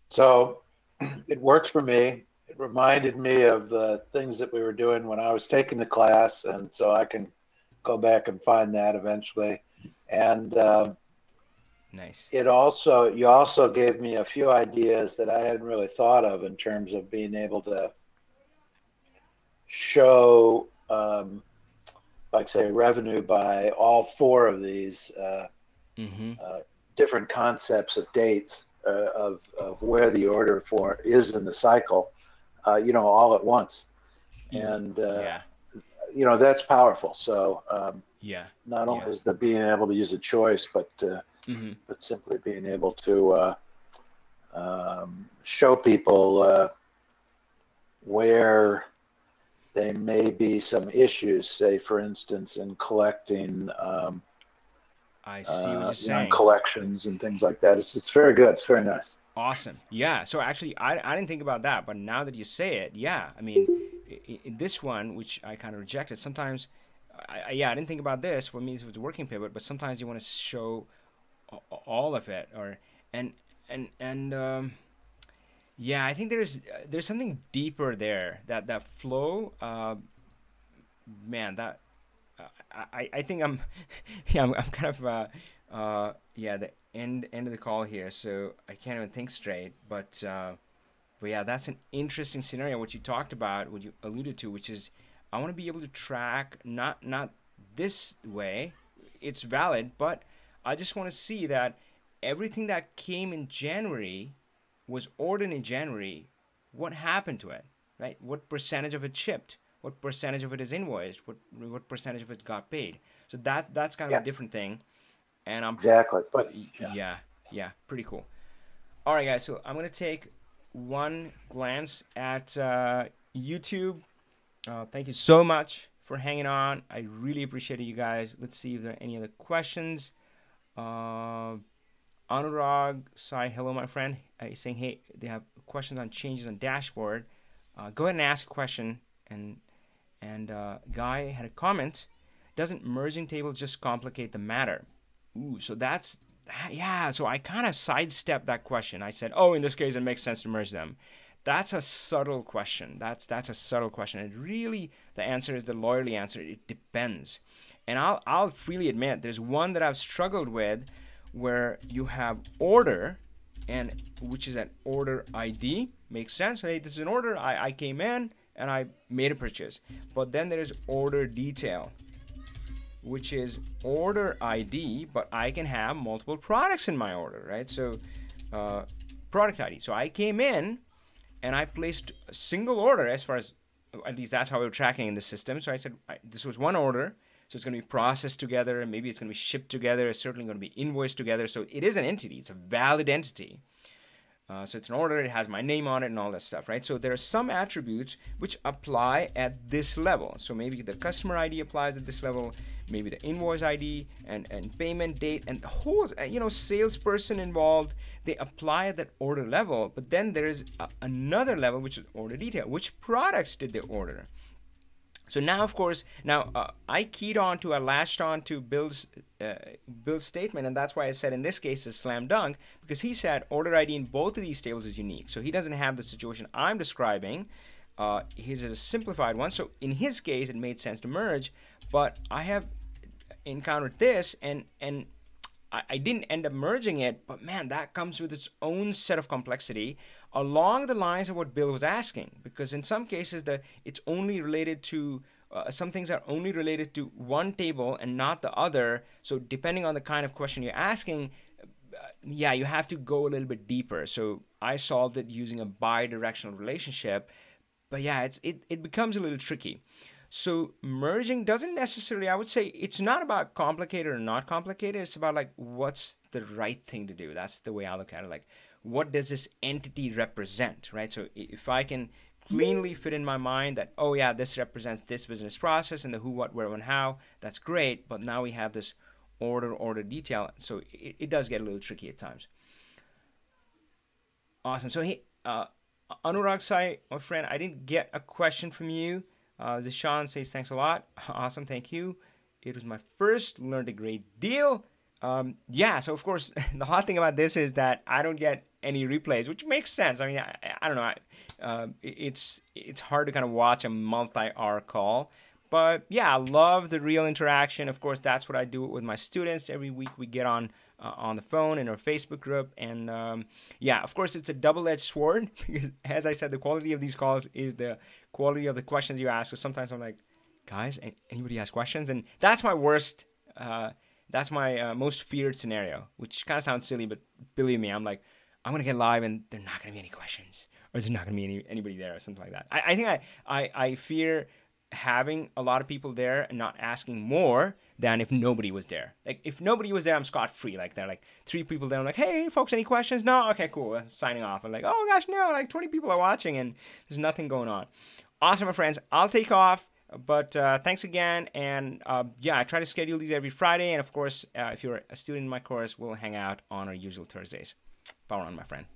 So it works for me. It reminded me of the things that we were doing when I was taking the class, and so I can go back and find that eventually. And Nice. you also gave me a few ideas that I hadn't really thought of in terms of being able to show, like say, revenue by all four of these different concepts of dates of where the order for is in the cycle, all at once. And that's powerful. So not only is the being able to use a choice, but simply being able to show people where there may be some issues, say, for instance, in collecting I see what you're saying. collections and things like that. It's very good. It's very nice. Awesome. Yeah. So actually, I didn't think about that, but now that you say it, yeah. I mean, in this one, which I kind of rejected, sometimes, I didn't think about this. For me, it was a working pivot, but sometimes you want to show all of it, yeah, I think there's something deeper there. That flow, man. That I think I'm I'm kind of the end of the call here, so I can't even think straight. But yeah, that's an interesting scenario. What you talked about, what you alluded to, which is I want to be able to track not this way. It's valid, but I just want to see that everything that came in January was ordered in January. What happened to it, right? What percentage of it shipped? What percentage of it is invoiced? What percentage of it got paid? So that's kind of a different thing. And exactly. But yeah, pretty cool. All right, guys. So I'm gonna take one glance at YouTube. Thank you so much for hanging on. I really appreciate it, you guys. Let's see if there are any other questions. Anurag Sai, hello, my friend. He's saying, hey, they have questions on changes on dashboard. Go ahead and ask a question. And Guy had a comment. Doesn't merging tables just complicate the matter? Ooh, so so I kind of sidestepped that question. I said, in this case, it makes sense to merge them. That's a subtle question. That's a subtle question. And really, the answer is the lawyerly answer. It depends. And I'll freely admit, there's one that I've struggled with where you have order, and which is an order ID. Makes sense. Hey, this is an order. I came in and I made a purchase. But then there is order detail, which is order ID, but I can have multiple products in my order, right? So product ID. So I came in and I placed a single order, as far as, at least that's how we were tracking in the system. So I said, this was one order. So it's going to be processed together, and maybe it's going to be shipped together. It's certainly going to be invoiced together. So it is an entity. It's a valid entity. So it's an order. It has my name on it and all that stuff, right? So there are some attributes which apply at this level. So maybe the customer ID applies at this level. Maybe the invoice ID and payment date and the whole, salesperson involved, they apply at that order level. But then there is another level, which is order detail. Which products did they order? So now, of course, I keyed on to, I latched on to Bill's statement, and that's why I said in this case it's slam dunk, because he said order ID in both of these tables is unique. So he doesn't have the situation I'm describing. His is a simplified one. So in his case, it made sense to merge, but I have encountered this, and I didn't end up merging it, but man, that comes with its own set of complexity along the lines of what Bill was asking, because in some cases it's only related to some things are only related to one table and not the other. So depending on the kind of question you're asking, you have to go a little bit deeper. So I solved it using a bi-directional relationship, but it becomes a little tricky. So merging doesn't necessarily, I would say, it's not about complicated or not complicated. It's about like what's the right thing to do. That's the way I look at it. Like, what does this entity represent, right? So if I can cleanly fit in my mind that, oh yeah, this represents this business process and the who, what, where, when, how. That's great, but now we have this order detail, so it does get a little tricky at times. Awesome. So hey, Anurag Sai, my friend, I didn't get a question from you. Zishan says thanks a lot. Awesome, thank you. It was my first, learned a great deal. Yeah, so of course, the hot thing about this is that I don't get any replays, which makes sense. I mean, I don't know. It's hard to kind of watch a multi-hour call. But yeah, I love the real interaction. Of course, that's what I do with my students. Every week we get on the phone in our Facebook group. And yeah, of course, it's a double-edged sword because, as I said, the quality of these calls is the quality of the questions you ask. So sometimes I'm like, guys, anybody has questions? And that's my worst, that's my most feared scenario, which kind of sounds silly, but believe me, I'm like, I'm going to get live and there are not going to be any questions, or there's not going to be anybody there or something like that. I think I fear having a lot of people there and not asking more than if nobody was there. Like, if nobody was there, I'm scot-free. Like, there are like 3 people there. I'm like, hey, folks, any questions? No? Okay, cool. I'm signing off. I'm like, oh, gosh, no. Like, 20 people are watching and there's nothing going on. Awesome, my friends. I'll take off. But thanks again. And yeah, I try to schedule these every Friday. And, of course, if you're a student in my course, we'll hang out on our usual Thursdays. Power on, my friend.